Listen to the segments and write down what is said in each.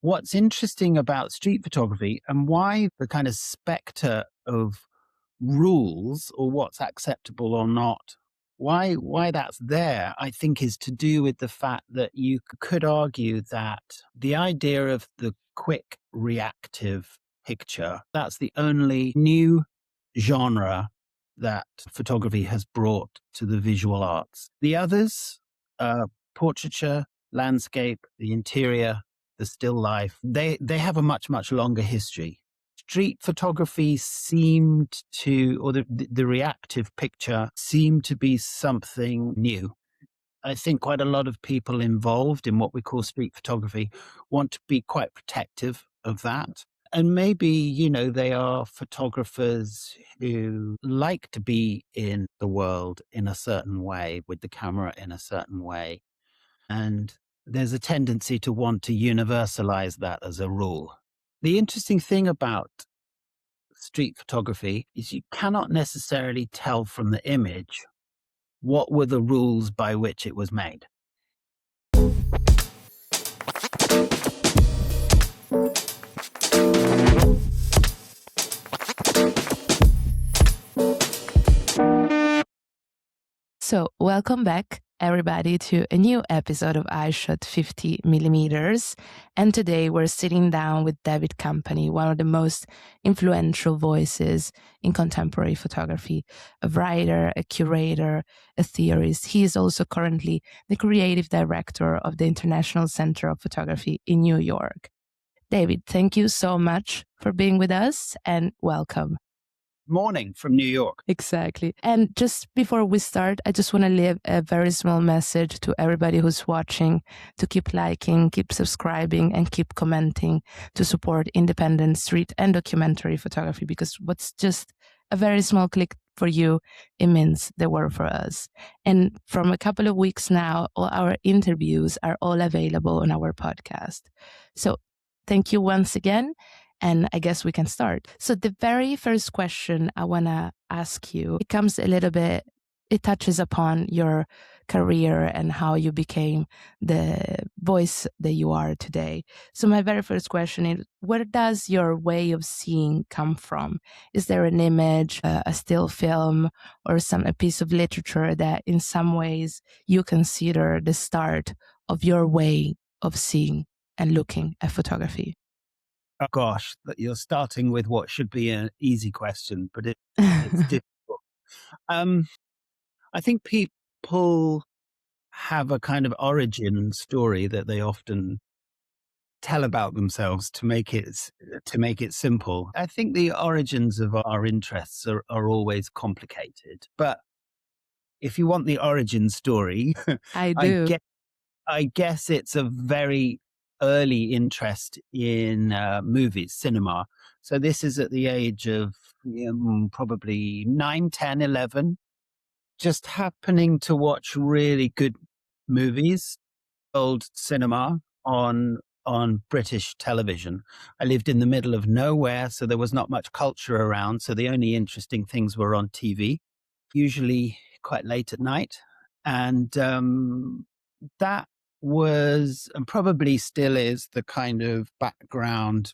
What's interesting about street photography and why the kind of specter of rules or what's acceptable or not, why that's there, I think is to do with the fact that you could argue that the idea of the quick reactive picture, that's the only new genre that photography has brought to the visual arts. The others, portraiture, landscape, the interior, the still life, they have a much, much longer history. Street photography seemed to, or the reactive picture seemed to be something new. I think quite a lot of people involved in what we call street photography want to be quite protective of that. And maybe, they are photographers who like to be in the world in a certain way, with the camera in a certain way. And there's a tendency to want to universalize that as a rule. The interesting thing about street photography is you cannot necessarily tell from the image what were the rules by which it was made. So, welcome back, everybody, to a new episode of Eyeshot 50mm. And today we're sitting down with David Campany, one of the most influential voices in contemporary photography, a writer, a curator, a theorist. He is also currently the creative director of the International Center of Photography in New York. David, thank you so much for being with us and welcome. Morning from New York. Exactly. And just before we start, I just want to leave a very small message to everybody who's watching to keep liking, keep subscribing, and keep commenting to support independent street and documentary photography, because what's just a very small click for you, it means the world for us. And from a couple of weeks now, all our interviews are all available on our podcast. So thank you once again. And I guess we can start. So the very first question I want to ask you, it comes a little bit, it touches upon your career and how you became the voice that you are today. So my very first question is, where does your way of seeing come from? Is there an image, a still film, or a piece of literature that in some ways you consider the start of your way of seeing and looking at photography? Oh gosh, you're starting with what should be an easy question, but it's difficult. I think people have a kind of origin story that they often tell about themselves to make it simple. I think the origins of our interests are always complicated, but if you want the origin story, I do. I guess it's a very early interest in movies, cinema. So this is at the age of probably 9, 10, 11, just happening to watch really good movies, old cinema on British television. I lived in the middle of nowhere, so there was not much culture around. So the only interesting things were on TV, usually quite late at night. And that was, and probably still is, the kind of background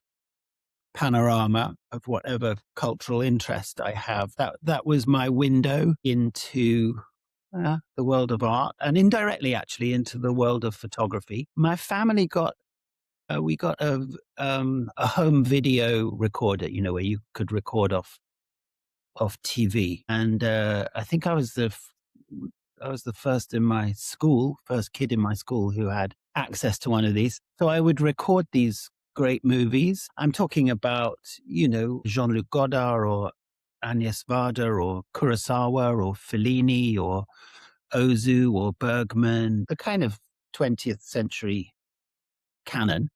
panorama of whatever cultural interest I have. That was my window into the world of art, and indirectly actually into the world of photography. My family we got a home video recorder, where you could record off TV, and I think I was the first kid in my school who had access to one of these. So I would record these great movies. I'm talking about, Jean-Luc Godard or Agnes Varda or Kurosawa or Fellini or Ozu or Bergman, the kind of 20th century canon.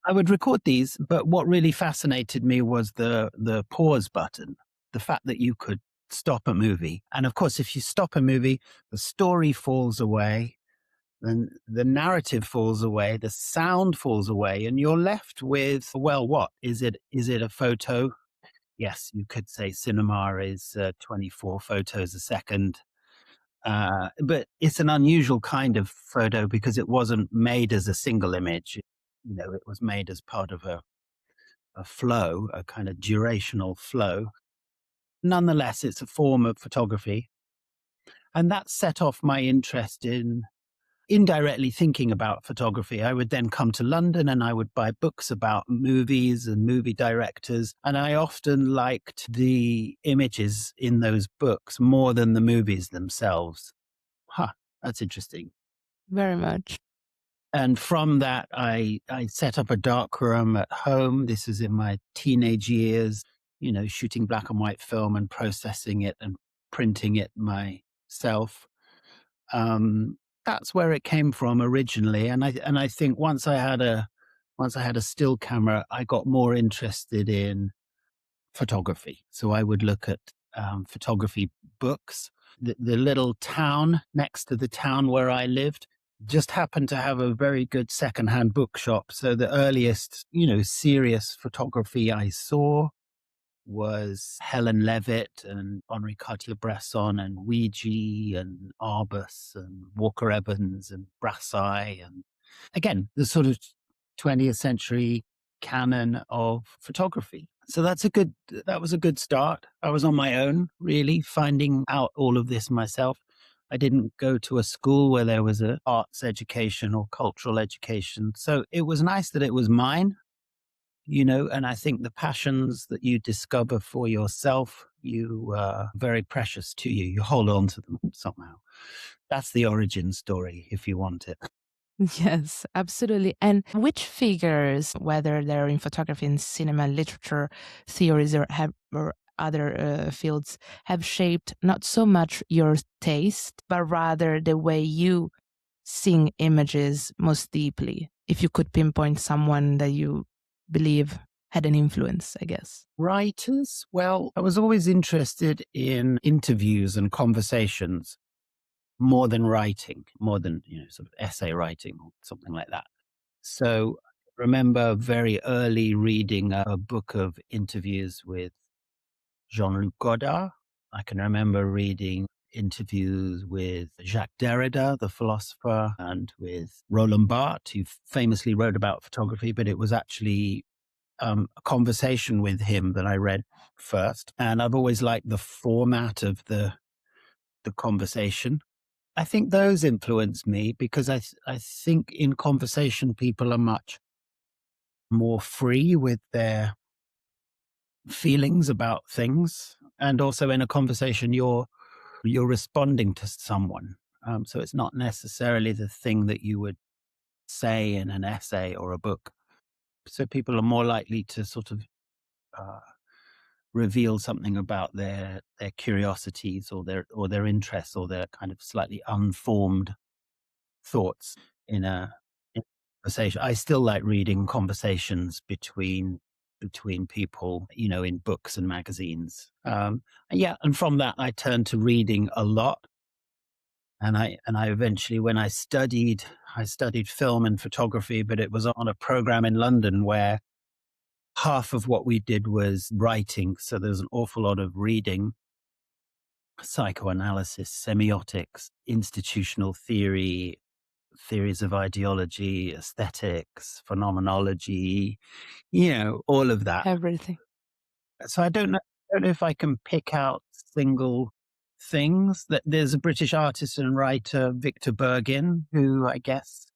I would record these, but what really fascinated me was the pause button, the fact that you could stop a movie. And of course, if you stop a movie, the story falls away, then the narrative falls away, the sound falls away, and you're left with, well, what? Is it a photo? Yes, you could say cinema is 24 photos a second. But it's an unusual kind of photo because it wasn't made as a single image. it was made as part of a flow, a kind of durational flow. Nonetheless, it's a form of photography. And that set off my interest in indirectly thinking about photography. I would then come to London and I would buy books about movies and movie directors. And I often liked the images in those books more than the movies themselves. That's interesting. Very much. And from that, I set up a darkroom at home. This is in my teenage years, shooting black and white film and processing it and printing it myself. That's where it came from originally. And I think once I had a still camera, I got more interested in photography. So I would look at photography books. The little town next to the town where I lived just happened to have a very good secondhand bookshop. So the earliest, serious photography I saw was Helen Levitt and Henri Cartier-Bresson and Ouija and Arbus and Walker Evans and Brassai. And again, the sort of 20th century canon of photography. So that was a good start. I was on my own, really, finding out all of this myself. I didn't go to a school where there was an arts education or cultural education. So it was nice that it was mine, and I think the passions that you discover for yourself, very precious to you. You hold on to them somehow. That's the origin story, if you want it. Yes, absolutely. And which figures, whether they're in photography and cinema, literature, theories, or other fields, have shaped not so much your taste, but rather the way you seeing images most deeply? If you could pinpoint someone that you believe had an influence, I guess. Writers? Well, I was always interested in interviews and conversations more than writing, more than, sort of essay writing or something like that. So I remember very early reading a book of interviews with Jean-Luc Godard. I can remember reading interviews with Jacques Derrida, the philosopher, and with Roland Barthes, who famously wrote about photography, but it was actually a conversation with him that I read first. And I've always liked the format of the conversation. I think those influenced me because I think in conversation, people are much more free with their feelings about things. And also in a conversation, you're responding to someone. So it's not necessarily the thing that you would say in an essay or a book. So people are more likely to sort of reveal something about their curiosities or their interests or their kind of slightly unformed thoughts in a conversation. I still like reading conversations between people, in books and magazines. And from that I turned to reading a lot. And I eventually, when I studied film and photography, but it was on a program in London where half of what we did was writing. So there's an awful lot of reading, psychoanalysis, semiotics, institutional theory, theories of ideology, aesthetics, phenomenology, all of that. Everything. So I don't know if I can pick out single things. That there's a British artist and writer, Victor Bergin, who I guess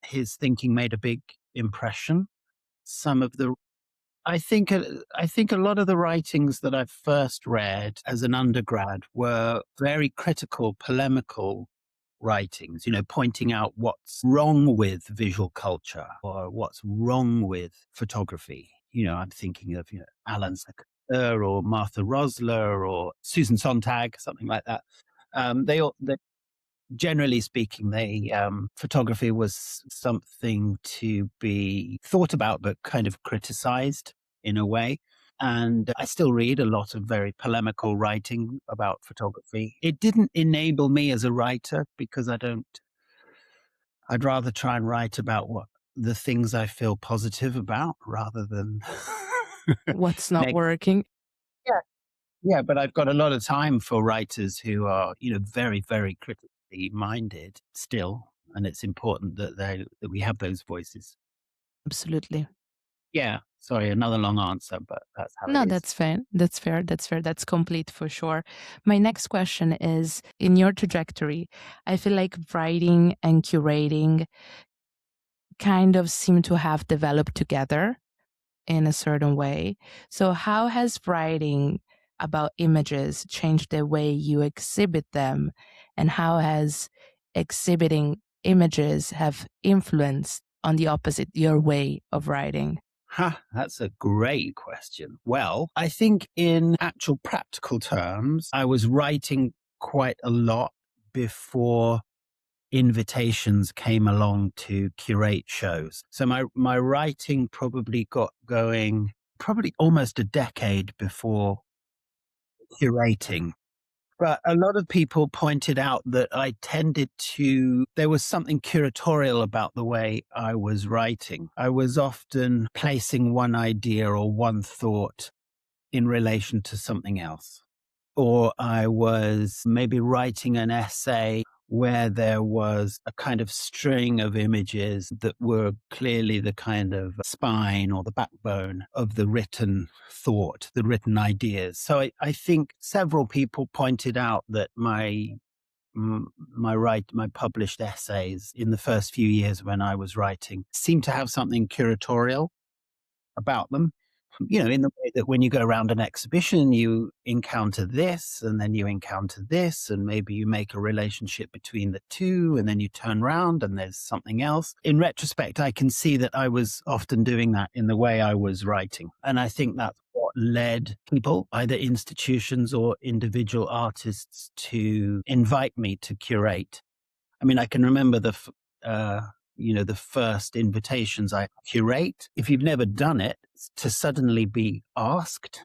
his thinking made a big impression. I think a lot of the writings that I first read as an undergrad were very critical, polemical writings, pointing out what's wrong with visual culture or what's wrong with photography. I'm thinking of, Alan Sacker or Martha Rosler or Susan Sontag, something like that. They generally speaking, photography was something to be thought about, but kind of criticized in a way. And I still read a lot of very polemical writing about photography. It didn't enable me as a writer because I'd rather try and write about the things I feel positive about rather than what's not working. Yeah. Yeah, but I've got a lot of time for writers who are, very, very critically minded still. And it's important that we have those voices. Absolutely. Yeah. Sorry, another long answer, but that's how it No, is. that's fair. That's fair. That's fair. That's complete for sure. My next question is, in your trajectory, I feel like writing and curating kind of seem to have developed together in a certain way. So, how has writing about images changed the way you exhibit them? And how has exhibiting images have influenced on the opposite, your way of writing? That's a great question. Well, I think in actual practical terms, I was writing quite a lot before invitations came along to curate shows. So my writing probably got going probably almost a decade before curating. But a lot of people pointed out that there was something curatorial about the way I was writing. I was often placing one idea or one thought in relation to something else. Or I was maybe writing an essay where there was a kind of string of images that were clearly the kind of spine or the backbone of the written thought, the written ideas. So I think several people pointed out that my published essays in the first few years when I was writing seemed to have something curatorial about them. In the way that when you go around an exhibition, you encounter this and then you encounter this, and maybe you make a relationship between the two, and then you turn around and there's something else. In retrospect, I can see that I was often doing that in the way I was writing. And I think that's what led people, either institutions or individual artists, to invite me to curate. I mean, I can remember the first invitations I curate. If you've never done it, to suddenly be asked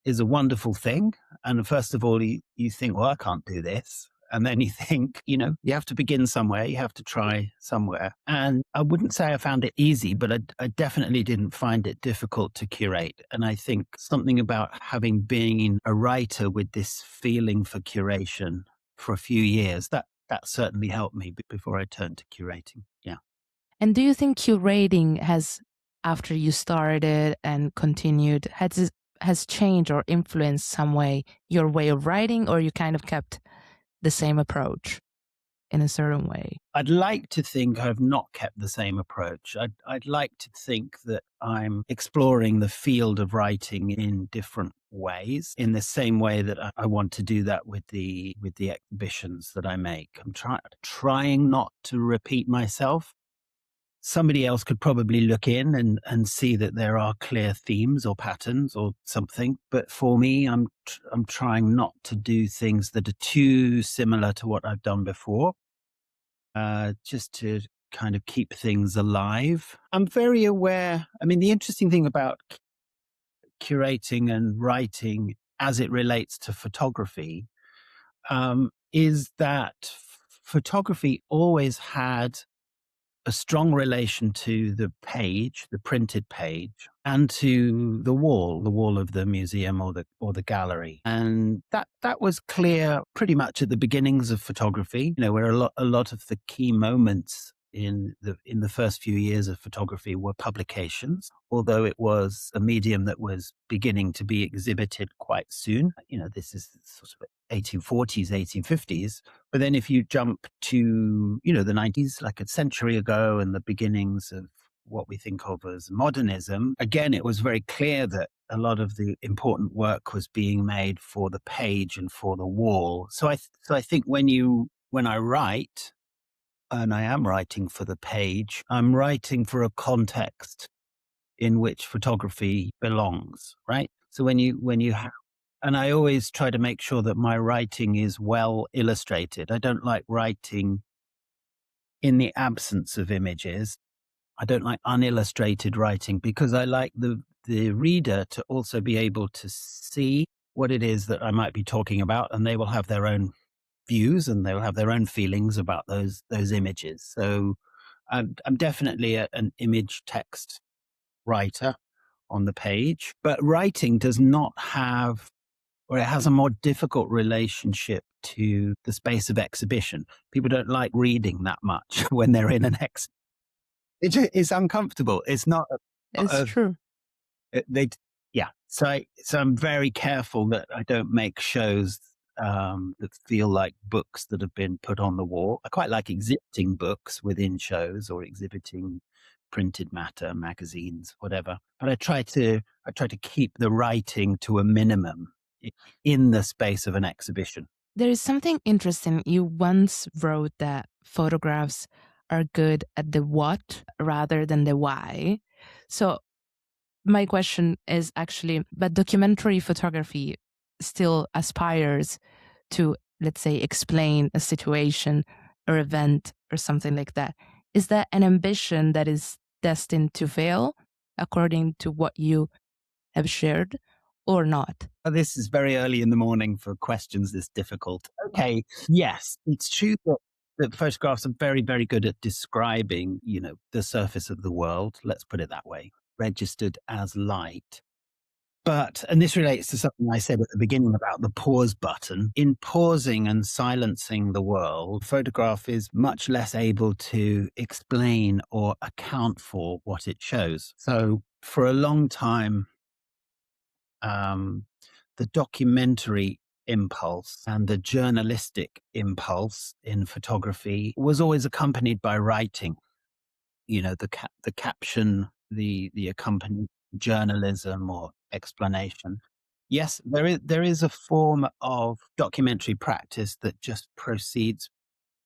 is a wonderful thing. And first of all, you think, well, I can't do this. And then you think, you have to begin somewhere, you have to try somewhere. And I wouldn't say I found it easy, but I definitely didn't find it difficult to curate. And I think something about having been a writer with this feeling for curation for a few years, that certainly helped me before I turned to curating. Yeah. And do you think curating has, after you started and continued, has changed or influenced some way your way of writing, or you kind of kept the same approach in a certain way? I'd like to think I've not kept the same approach. I'd like to think that I'm exploring the field of writing in different ways, in the same way that I want to do that with the exhibitions that I make. I'm trying not to repeat myself. Somebody else could probably look in and see that there are clear themes or patterns or something. But for me, I'm trying not to do things that are too similar to what I've done before, just to kind of keep things alive. I'm very aware. I mean, the interesting thing about curating and writing as it relates to photography is that photography always had a strong relation to the page, the printed page, and to the wall of the museum or the gallery. And that was clear pretty much at the beginnings of photography, where a lot of the key moments in the first few years of photography were publications, although it was a medium that was beginning to be exhibited quite soon. This is sort of 1840s, 1850s. But then if you jump to, the 90s, like a century ago, and the beginnings of what we think of as modernism, again, it was very clear that a lot of the important work was being made for the page and for the wall. So I think when I write, and I am writing for the page, I'm writing for a context in which photography belongs, right? So when you have, and I always try to make sure that my writing is well illustrated. I don't like writing in the absence of images. I don't like unillustrated writing, because I like the reader to also be able to see what it is that I might be talking about, and they will have their own views and they'll have their own feelings about those images. So I'm definitely an image text writer on the page, but writing does not have, or it has a more difficult relationship to the space of exhibition. People don't like reading that much when they're in an It's uncomfortable. It's not It's true. they yeah. So I'm very careful that I don't make shows that feel like books that have been put on the wall. I quite like exhibiting books within shows or exhibiting printed matter, magazines, whatever. But I try to keep the writing to a minimum in the space of an exhibition. There is something interesting. You once wrote that photographs are good at the what rather than the why. So my question is actually, but documentary photography still aspires to, let's say, explain a situation or event or something like that. Is that an ambition that is destined to fail according to what you have shared or not? This is very early in the morning for questions this difficult. Okay, yes, it's true that photographs are very, very good at describing, the surface of the world. Let's put it that way, registered as light. But, and this relates to something I said at the beginning about the pause button. In pausing and silencing the world, photograph is much less able to explain or account for what it shows. So for a long time, um, the documentary impulse and the journalistic impulse in photography was always accompanied by writing. The caption, the accompanying journalism or explanation. Yes, there is a form of documentary practice that just proceeds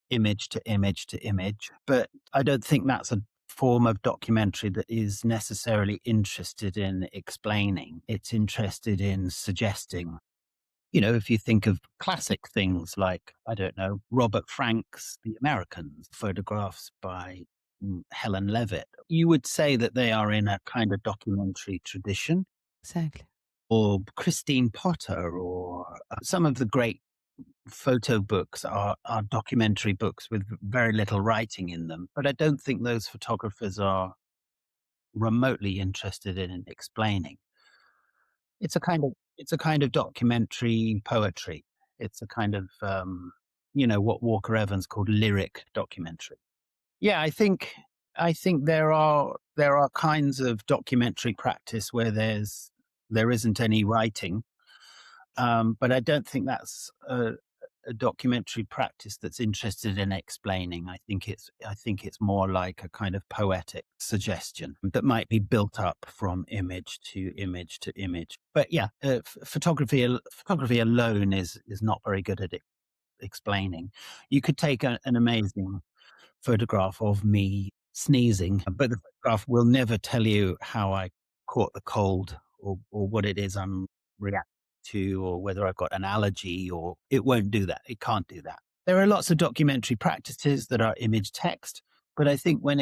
image to image to image, but I don't think that's a form of documentary that is necessarily interested in explaining. It's interested in suggesting. If you think of classic things like, I don't know, Robert Frank's The Americans, photographs by Helen Levitt, you would say that they are in a kind of documentary tradition. Exactly. Or Christine Potter, or some of the great photo books are documentary books with very little writing in them. But I don't think those photographers are remotely interested in explaining. It's a kind of documentary poetry. It's a kind of what Walker Evans called lyric documentary. Yeah, I think there are kinds of documentary practice where there isn't any writing, but I don't think that's a documentary practice that's interested in explaining. I think it's more like a kind of poetic suggestion that might be built up from image to image to image. But yeah, photography alone is not very good at explaining. You could take an amazing photograph of me sneezing, but the photograph will never tell you how I caught the cold, or what it is I'm reacting to, or whether I've got an allergy, or it won't do that. It can't do that. There are lots of documentary practices that are image text, but I think when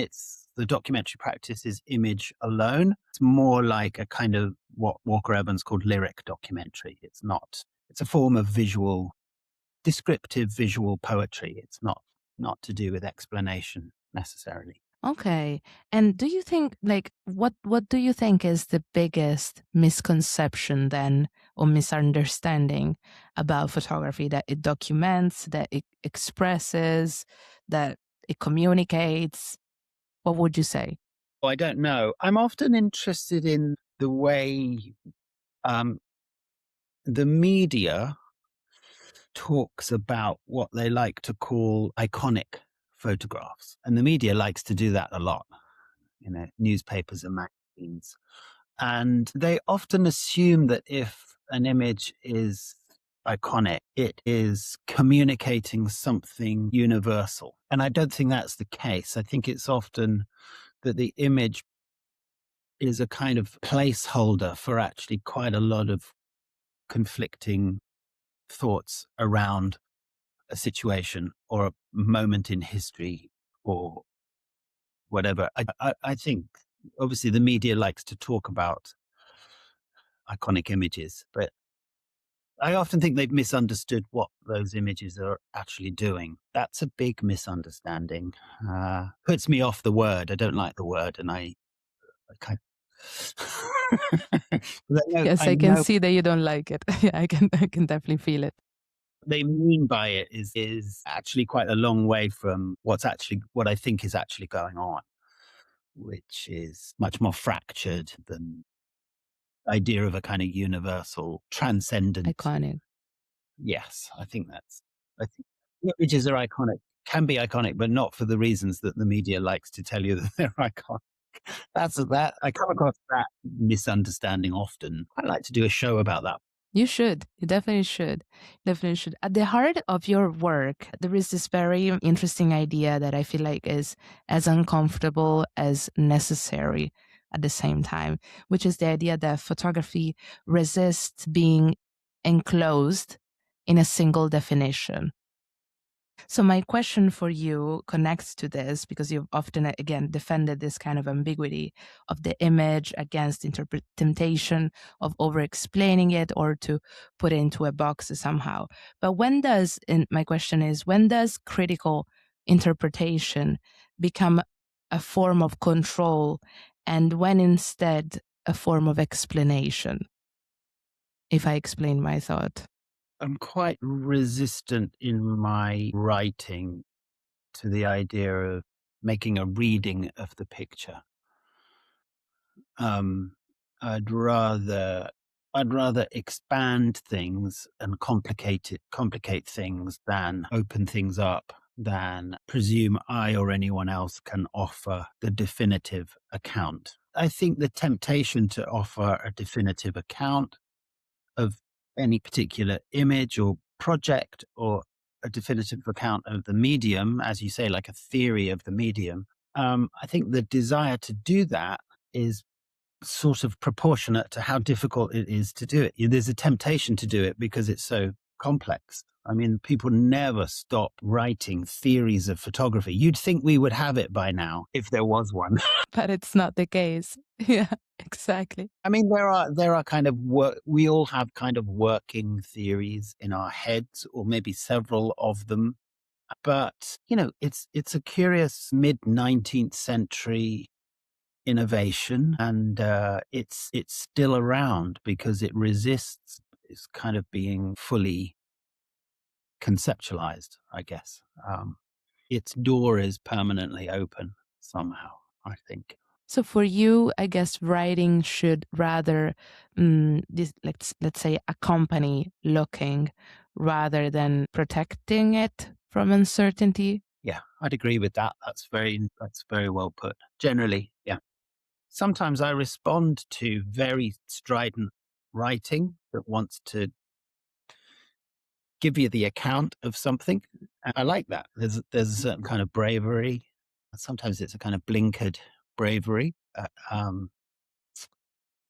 the documentary practice is image alone, it's more like a kind of what Walker Evans called lyric documentary. It's a form of descriptive visual poetry. It's not to do with explanation necessarily. Okay. And do you think, like, what do you think is the biggest misconception then, or misunderstanding about photography? That it documents, that it expresses, that it communicates? What would you say? Well, I don't know. I'm often interested in the way um, the media talks about what they like to call iconic photographs. And the media likes to do that a lot, newspapers and magazines. And they often assume that if an image is iconic, it is communicating something universal. And I don't think that's the case. I think it's often that the image is a kind of placeholder for actually quite a lot of conflicting thoughts around a situation or a moment in history or whatever. I think obviously the media likes to talk about iconic images, but I often think they've misunderstood what those images are actually doing. That's a big misunderstanding. Puts me off the word. I don't like the word, and I kind Yes, I I can know see that you don't like it. Yeah, I can definitely feel it. what they mean by it is actually quite a long way from what I think is actually going on. which is much more fractured than the idea of a kind of universal, transcendent. Iconic. Yes, I think images are iconic, can be iconic, but not for the reasons that the media likes to tell you that they're iconic. I come across that misunderstanding often. I'd like to do a show about that. You should. You definitely should. Definitely should. At the heart of your work, there is this very interesting idea that I feel like is as uncomfortable as necessary at the same time, which is the idea that photography resists being enclosed in a single definition. So my question for you connects to this because you've often, again, defended this kind of ambiguity of the image against temptation of over-explaining it or to put it into a box somehow. But my question is, when does critical interpretation become a form of control and when instead a form of explanation? If I explain my thought. I'm quite resistant in my writing to the idea of making a reading of the picture. I'd rather expand things and complicate things than open things up, than presume I or anyone else can offer the definitive account. I think the temptation to offer a definitive account of any particular image or project or a definitive account of the medium, as you say, like a theory of the medium. I think the desire to do that is sort of proportionate to how difficult it is to do it. There's a temptation to do it because it's so complex. I mean, people never stop writing theories of photography. You'd think we would have it by now if there was one. But it's not the case. Yeah, exactly. I mean, there are kind of we all have kind of working theories in our heads, or maybe several of them. But, it's a curious mid-19th century innovation, and it's still around because it resists is kind of being fully conceptualized, I guess. Its door is permanently open somehow, I think. So for you, I guess writing should rather let's say accompany looking rather than protecting it from uncertainty. Yeah, I'd agree with that. That's very well put. Generally, yeah. Sometimes I respond to very strident writing that wants to give you the account of something. And I like that. There's a certain kind of bravery. Sometimes it's a kind of blinkered bravery. And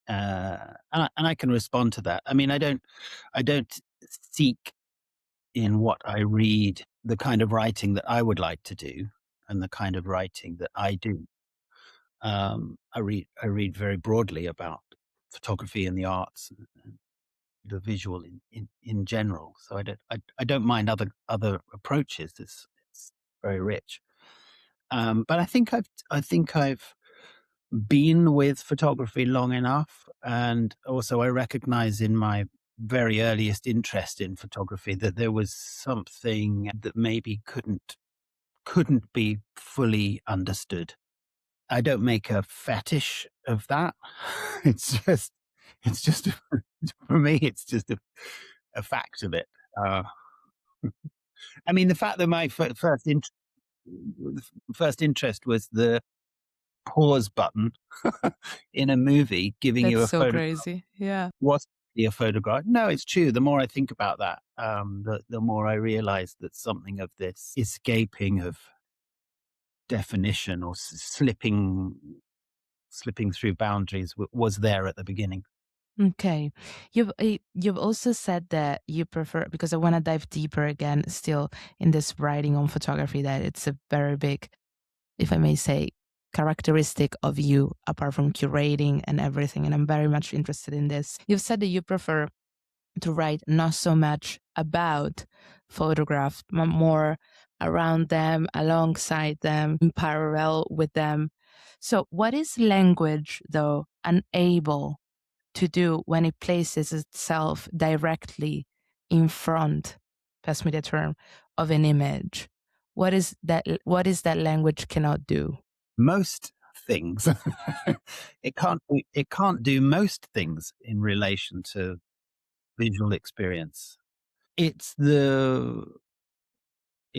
I can respond to that. I mean, I don't seek in what I read the kind of writing that I would like to do and the kind of writing that I do. I read very broadly about photography and the arts and the visual in general. So I don't mind other approaches. It's very rich. But I think I've been with photography long enough, and also I recognize in my very earliest interest in photography that there was something that maybe couldn't be fully understood. I don't make a fetish of that. It's just for me, it's just a fact of it. I mean, the fact that my first interest was the pause button in a movie giving you a That's so photograph. crazy. Yeah. Was a photograph? No, it's true. The more I think about that, the more I realize that something of this escaping of definition or slipping through boundaries was there at the beginning. Okay. You've also said that you prefer, because I want to dive deeper again still in this writing on photography, that it's a very big, if I may say, characteristic of you apart from curating and everything. And I'm very much interested in this. You've said that you prefer to write not so much about photographs, but more around them, alongside them, in parallel with them. So what is language, though, unable to do when it places itself directly in front, pass me the term, of an image? What is that language cannot do? Most things. It can't do most things in relation to visual experience. In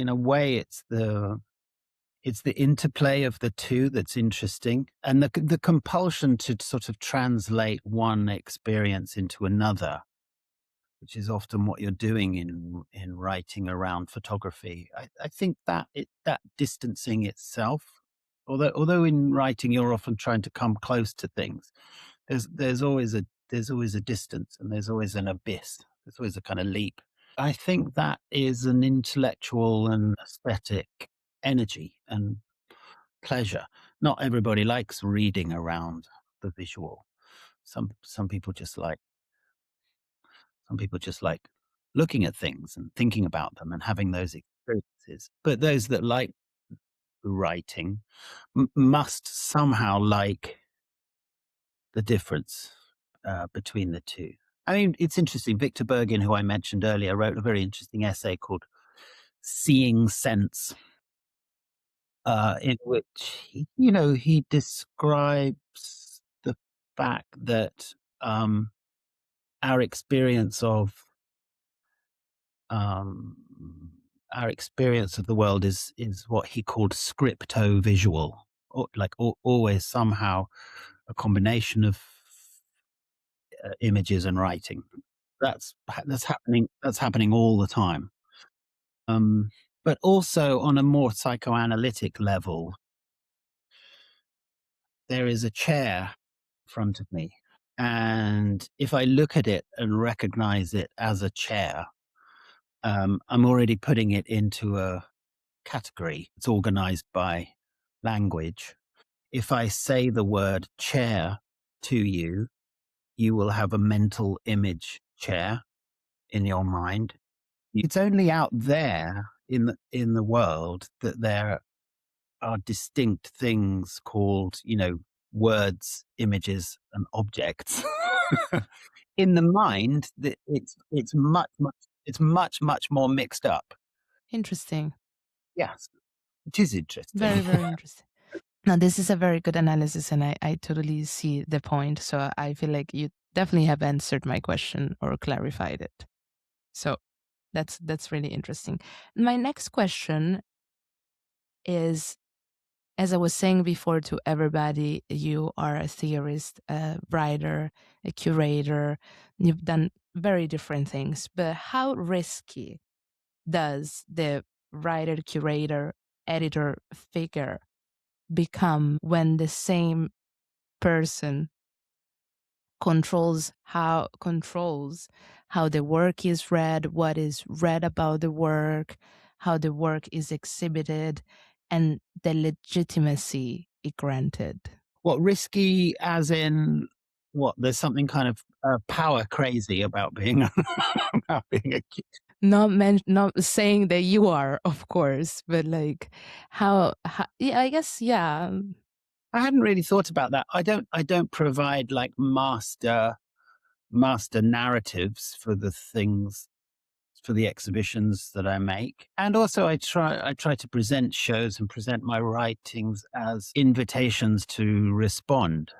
a way, it's the interplay of the two that's interesting, and the compulsion to sort of translate one experience into another, which is often what you're doing in writing around photography. I think that that distancing itself, although in writing you're often trying to come close to things, there's always a distance, and there's always an abyss. There's always a kind of leap. I think that is an intellectual and aesthetic energy and pleasure. Not everybody likes reading around the visual. Some people just like looking at things and thinking about them and having those experiences. But those that like writing must somehow like the difference between the two. I mean, it's interesting. Victor Bergin, who I mentioned earlier, wrote a very interesting essay called Seeing Sense, in which he describes the fact that our experience of the world is what he called scripto-visual, always somehow a combination of images and writing. That's happening all the time. But also on a more psychoanalytic level, there is a chair in front of me, and if I look at it and recognize it as a chair, I'm already putting it into a category. It's organized by language. If I say the word chair to you, you will have a mental image chair in your mind. It's only out there in the world that there are distinct things called, words, images, and objects. In the mind, it's much more mixed up. Interesting. Yes, it is interesting. Very, very interesting. Now, this is a very good analysis, and I totally see the point. So I feel like you definitely have answered my question or clarified it. So that's really interesting. My next question is, as I was saying before to everybody, you are a theorist, a writer, a curator. You've done very different things, but how risky does the writer, curator, editor figure become when the same person controls how the work is read, what is read about the work, how the work is exhibited, and the legitimacy it granted? What, risky as in what? There's something kind of power crazy about being about being a Not saying that you are, of course, but like how yeah, I guess, yeah. I hadn't really thought about that. I don't provide like master narratives for the things, for the exhibitions that I make. And also I try to present shows and present my writings as invitations to respond.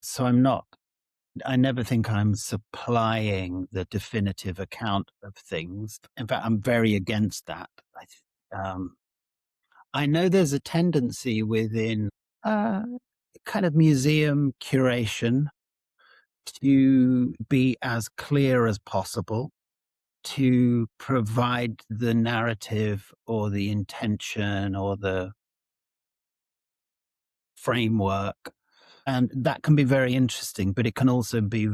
So I never think I'm supplying the definitive account of things. In fact, I'm very against that. I know there's a tendency within kind of museum curation to be as clear as possible, to provide the narrative or the intention or the framework. And that can be very interesting, but it can also be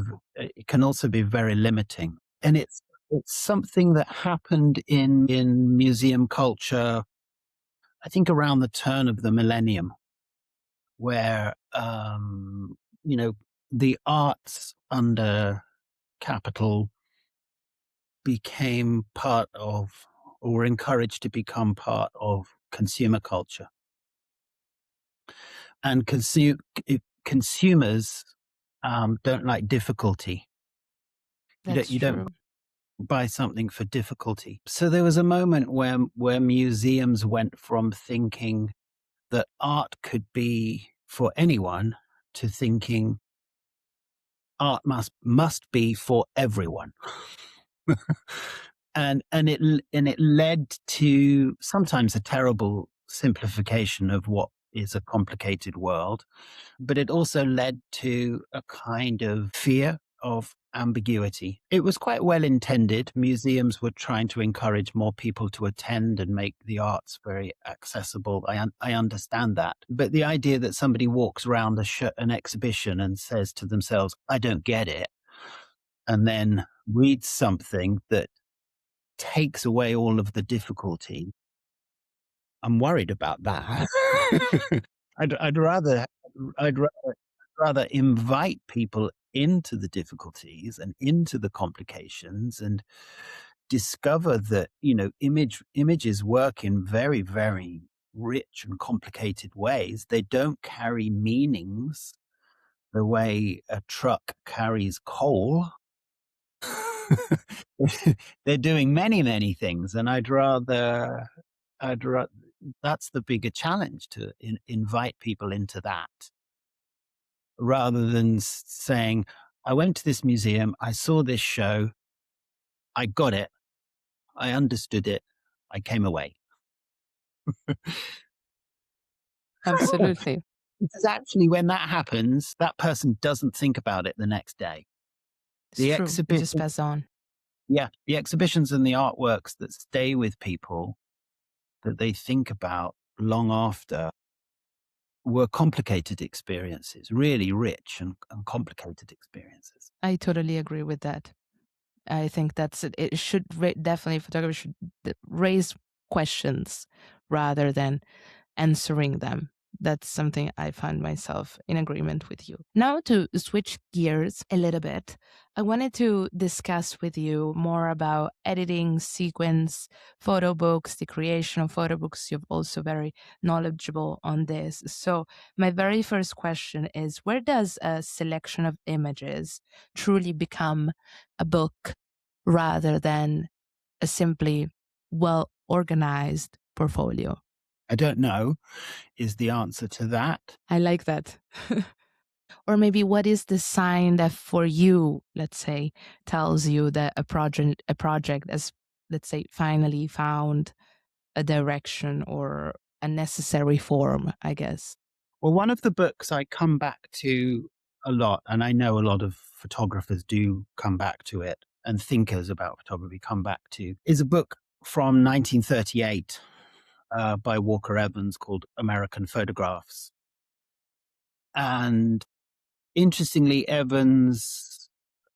very limiting. And it's something that happened in museum culture, I think around the turn of the millennium, where the arts under capital became part of, or were encouraged to become part of, consumer culture. And consumers don't like difficulty. You don't buy something for difficulty. So there was a moment where museums went from thinking that art could be for anyone to thinking art must be for everyone. and it led to sometimes a terrible simplification of what is a complicated world, but it also led to a kind of fear of ambiguity. It was quite well intended. Museums were trying to encourage more people to attend and make the arts very accessible. I understand that. But the idea that somebody walks around an exhibition and says to themselves, I don't get it, and then reads something that takes away all of the difficulty, I'm worried about that. I'd rather I'd rather invite people into the difficulties and into the complications and discover that, images work in very, very rich and complicated ways. They don't carry meanings the way a truck carries coal. They're doing many, many things. And I'd rather, that's the bigger challenge, to invite people into that, rather than saying, I went to this museum, I saw this show, I got it, I understood it, I came away. Absolutely. Because actually, when that happens, that person doesn't think about it the next day. It's The true. You just pass on. Yeah, the exhibitions and the artworks that stay with people, that they think about long after, were complicated experiences, really rich and complicated experiences. I totally agree with that. I think that's it. It should definitely, photography should raise questions rather than answering them. That's something I find myself in agreement with you. Now, to switch gears a little bit, I wanted to discuss with you more about editing, sequence, photo books, the creation of photo books. You're also very knowledgeable on this. So my very first question is, where does a selection of images truly become a book rather than a simply well-organized portfolio? I don't know is the answer to that. I like that. Or maybe what is the sign that for you, let's say, tells you that a project has, let's say, finally found a direction or a necessary form, I guess? Well, one of the books I come back to a lot, and I know a lot of photographers do come back to it, and thinkers about photography come back to, is a book from 1938 by Walker Evans called American Photographs. And interestingly, Evans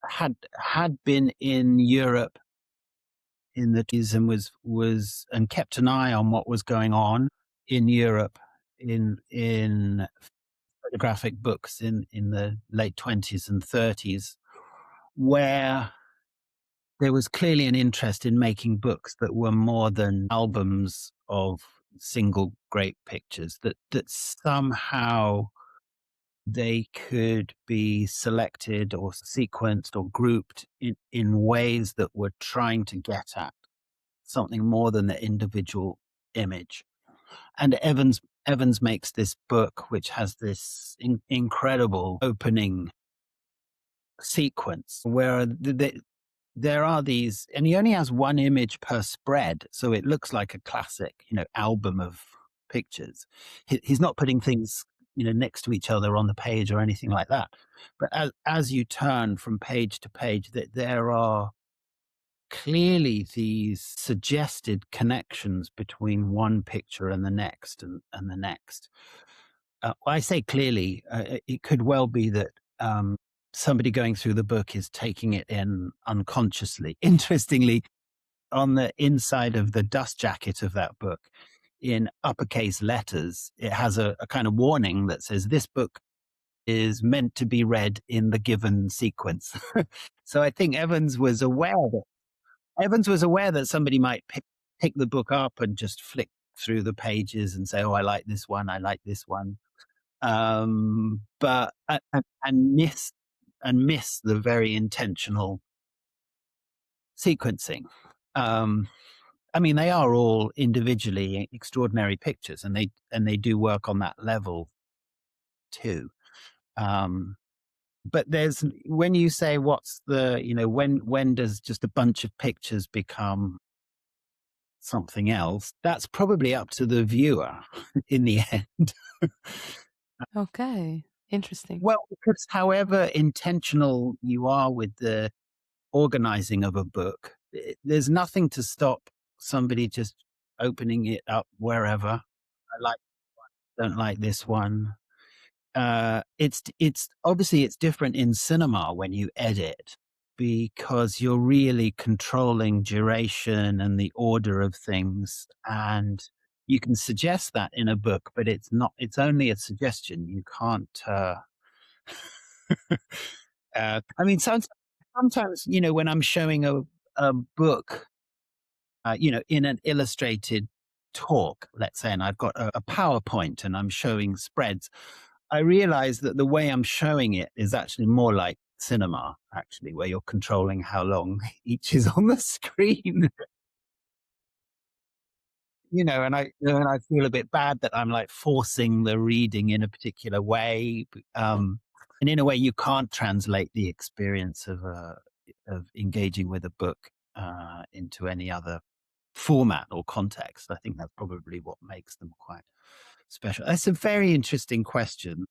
had been in Europe in the 20s and was kept an eye on what was going on in Europe in photographic books in the late 20s and 30s, where there was clearly an interest in making books that were more than albums of single great pictures, that somehow they could be selected or sequenced or grouped in ways that were trying to get at something more than the individual image. And Evans makes this book, which has this incredible opening sequence where there are these, and he only has one image per spread, so it looks like a classic, album of pictures. He's not putting things, next to each other on the page or anything like that. But as you turn from page to page, that there are clearly these suggested connections between one picture and the next and the next. I say clearly, it could well be that somebody going through the book is taking it in unconsciously. Interestingly, on the inside of the dust jacket of that book, in uppercase letters, it has a kind of warning that says, this book is meant to be read in the given sequence. So I think Evans was aware that somebody might pick the book up and just flick through the pages and say, oh, I like this one, I like this one. But and miss the very intentional sequencing. I mean, they are all individually extraordinary pictures, and they do work on that level. too. But there's, when you say what's the, when does just a bunch of pictures become something else, that's probably up to the viewer in the end. Okay, interesting. Well, because however intentional you are with the organizing of a book, there's nothing to stop somebody just opening it up wherever. I like, don't like this one. It's obviously it's different in cinema when you edit, because you're really controlling duration and the order of things, and you can suggest that in a book, but it's only a suggestion. You can't I mean, sometimes, when I'm showing a book, in an illustrated talk, let's say, and I've got a PowerPoint and I'm showing spreads, I realize that the way I'm showing it is actually more like cinema, actually, where you're controlling how long each is on the screen. And I feel a bit bad that I'm like forcing the reading in a particular way. And in a way, you can't translate the experience of engaging with a book into any other format or context. I think that's probably what makes them quite special. That's a very interesting question.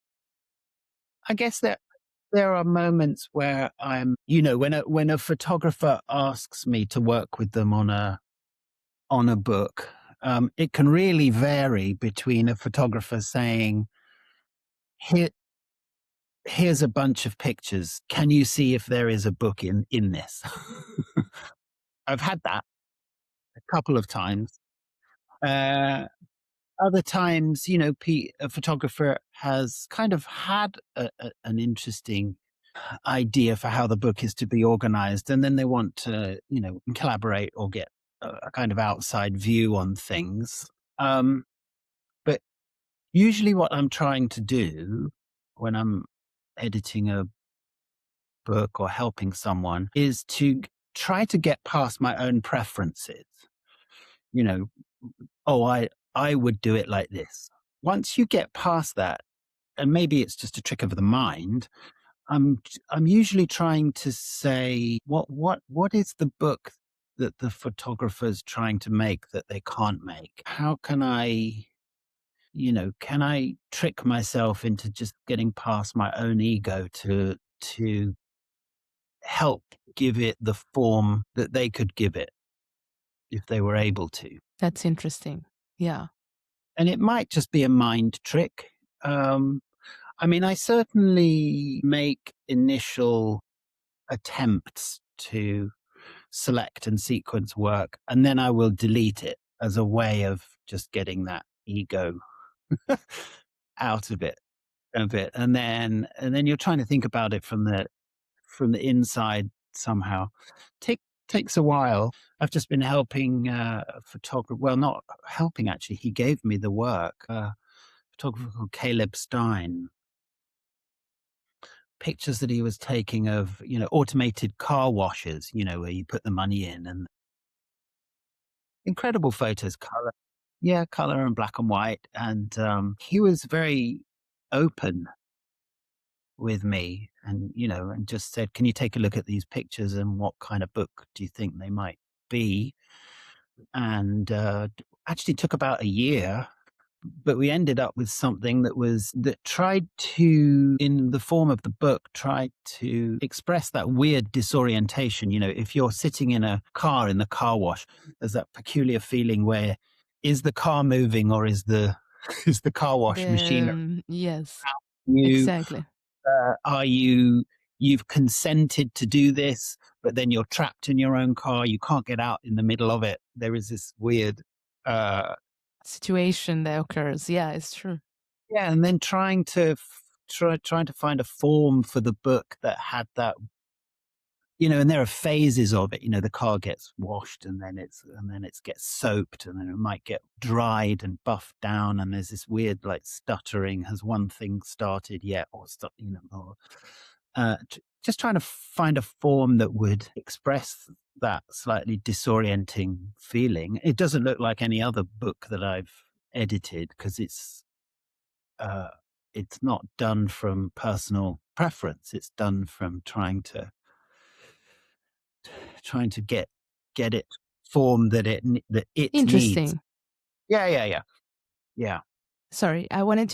I guess there are moments where when a photographer asks me to work with them on a book, it can really vary between a photographer saying, Here, here's a bunch of pictures. Can you see if there is a book in this? I've had that a couple of times. Uh, Other times, a photographer has kind of had an interesting idea for how the book is to be organized, and then they want to, collaborate or get a kind of outside view on things. But usually, what I'm trying to do when I'm editing a book or helping someone is to try to get past my own preferences. You know, oh, I would do it like this. Once you get past that, and maybe it's just a trick of the mind, I'm usually trying to say what is the book that the photographer's trying to make that they can't make? How can I trick myself into just getting past my own ego to help give it the form that they could give it if they were able to? That's interesting. Yeah. And it might just be a mind trick. I mean, I certainly make initial attempts to select and sequence work, and then I will delete it as a way of just getting that ego out of it a bit. And then you're trying to think about it from the inside somehow. Take Takes a while. I've just been helping a photographer. Well, not helping actually. He gave me the work. Photographer called Caleb Stein. Pictures that he was taking of automated car washes. Where you put the money in, and incredible photos, color. Yeah, color and black and white. And he was very open with me, and just said, can you take a look at these pictures and what kind of book do you think they might be? And actually took about a year, but we ended up with something that tried to, in the form of the book, tried to express that weird disorientation. If you're sitting in a car in the car wash, there's that peculiar feeling where, is the car moving, or is the is the car wash machine Yes, you? exactly. Are you've consented to do this, but then you're trapped in your own car. You can't get out in the middle of it. There is this weird, Situation that occurs. Yeah, it's true. yeah. And then trying to find a form for the book that had that, and there are phases of it. The car gets washed, and then it gets soaped, and then it might get dried and buffed down, and there's this weird like stuttering. Has one thing started yet, or just trying to find a form that would express that slightly disorienting feeling. It doesn't look like any other book that I've edited, because uh, it's not done from personal preference. It's done from trying to get it form that it needs. Interesting. Yeah. Sorry, I wanted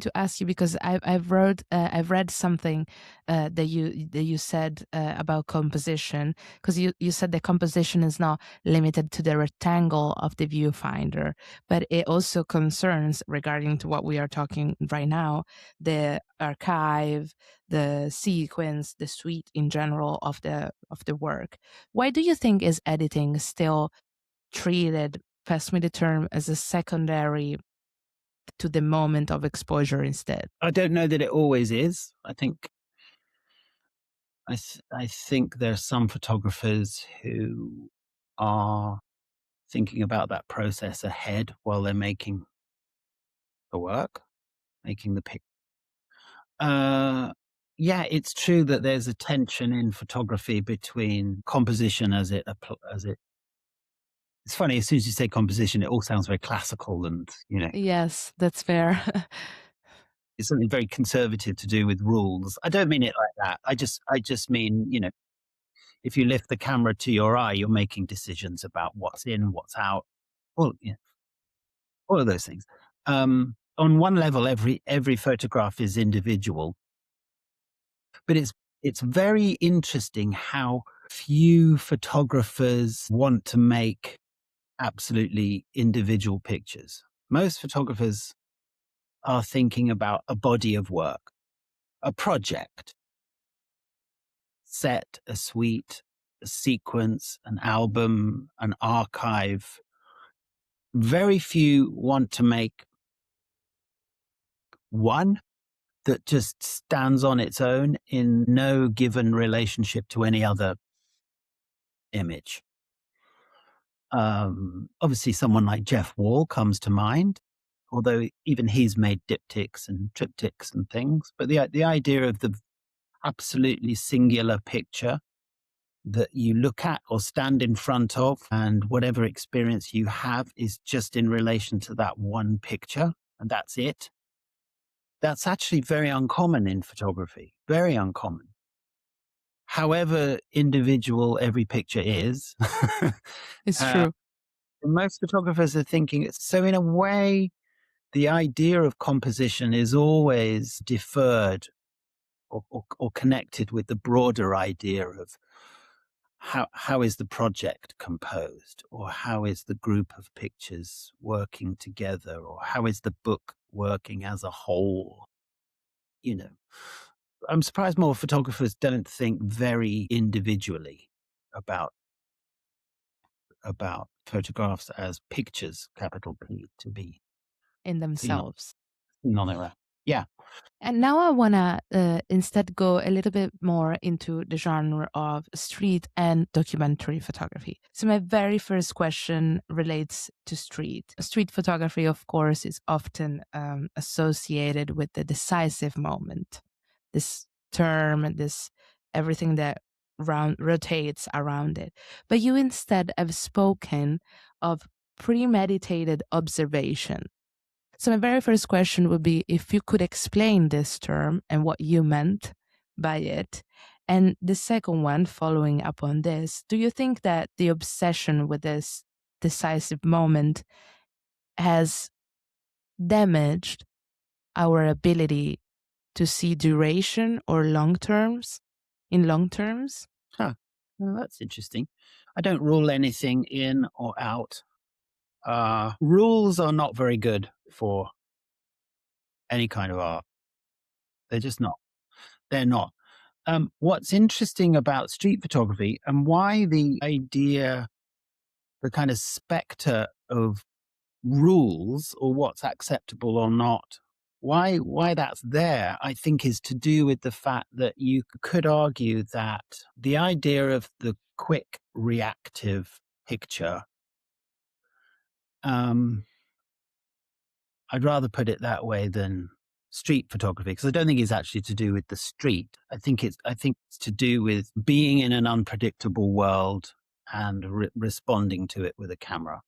to ask you because I've read something that you said about composition, because you said that composition is not limited to the rectangle of the viewfinder, but it also concerns, regarding to what we are talking right now, the archive, the sequence, the suite in general of the work. Why do you think is editing still treated, pass me the term, as a secondary to the moment of exposure instead? I don't know that it always is. I think there are some photographers who are thinking about that process ahead while they're making the work, making the pic. Yeah, it's true that there's a tension in photography between composition as it. It's funny, as soon as you say composition, it all sounds very classical, and Yes, that's fair. it's something very conservative to do with rules. I don't mean it like that. I just mean, if you lift the camera to your eye, you're making decisions about what's in, what's out, all, all of those things. On one level, every photograph is individual, but it's very interesting how few photographers want to make absolutely individual pictures. Most photographers are thinking about a body of work, a project, set, a suite, a sequence, an album, an archive. Very few want to make one that just stands on its own in no given relationship to any other image. Obviously, someone like Jeff Wall comes to mind, although even he's made diptychs and triptychs and things. But the idea of the absolutely singular picture that you look at or stand in front of, and whatever experience you have is just in relation to that one picture, and that's it. That's actually very uncommon in photography, very uncommon. However individual every picture is, It's uh, true. most photographers are thinking it's so. In a way, the idea of composition is always deferred or connected with the broader idea of how is the project composed, or how is the group of pictures working together, or how is the book working as a whole. You know, I'm surprised more photographers don't think very individually about photographs as pictures, capital P, to be In seen on themselves. their own. Yeah. And now I want to instead go a little bit more into the genre of street and documentary photography. So my very first question relates to street. Street photography, of course, is often associated with the decisive moment. This term, this everything that rotates around it. But you instead have spoken of premeditated observation. So my very first question would be if you could explain this term and what you meant by it. And the second one, following up on this, do you think that the obsession with this decisive moment has damaged our ability to see duration or long terms in long terms? Huh. Well, that's interesting. I don't rule anything in or out. Rules are not very good for any kind of art. They're just not. They're not. What's interesting about street photography, and why the idea, the kind of specter of rules or what's acceptable or not, why that's there, I think, is to do with the fact that you could argue that the idea of the quick reactive picture, I'd rather put it that way than street photography, because I don't think it's actually to do with the street. I think it's to do with being in an unpredictable world and responding to it with a camera.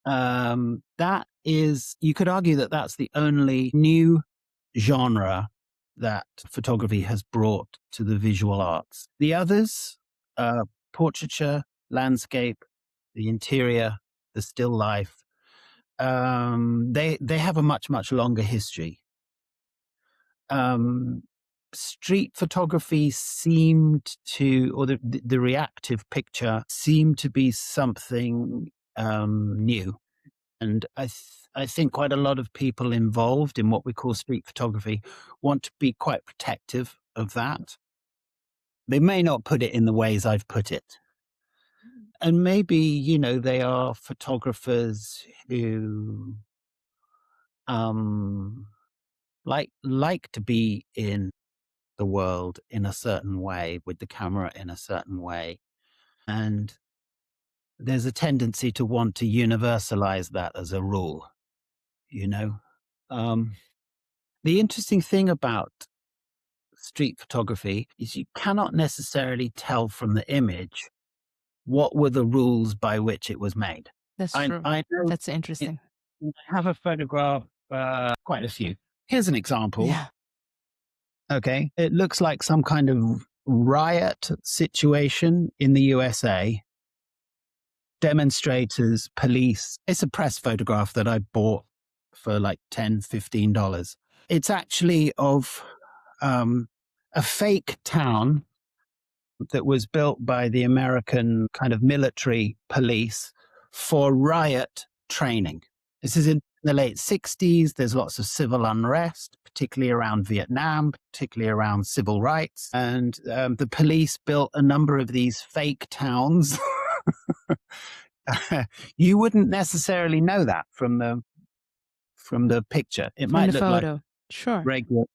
That is, you could argue that that's the only new genre that photography has brought to the visual arts. The others, portraiture, landscape, the interior, the still life, they have a much longer history. Street photography seemed to, or the reactive picture seemed to be something new. And I think quite a lot of people involved in what we call street photography want to be quite protective of that. They may not put it in the ways I've put it. And maybe, they are photographers who like to be in the world in a certain way, with the camera in a certain way. And there's a tendency to want to universalize that as a rule, you know? The interesting thing about street photography is you cannot necessarily tell from the image what were the rules by which it was made. That's true. I know That's interesting. I have a photograph, quite a few. Here's an example. Yeah. Okay. It looks like some kind of riot situation in the USA. Demonstrators, police. It's a press photograph that I bought for like $10, $15. It's actually of a fake town that was built by the American kind of military police for riot training. This is in the late 60s. There's lots of civil unrest, particularly around Vietnam, particularly around civil rights. And the police built a number of these fake towns. You wouldn't necessarily know that from the picture. It From might the look photo. like Sure. regular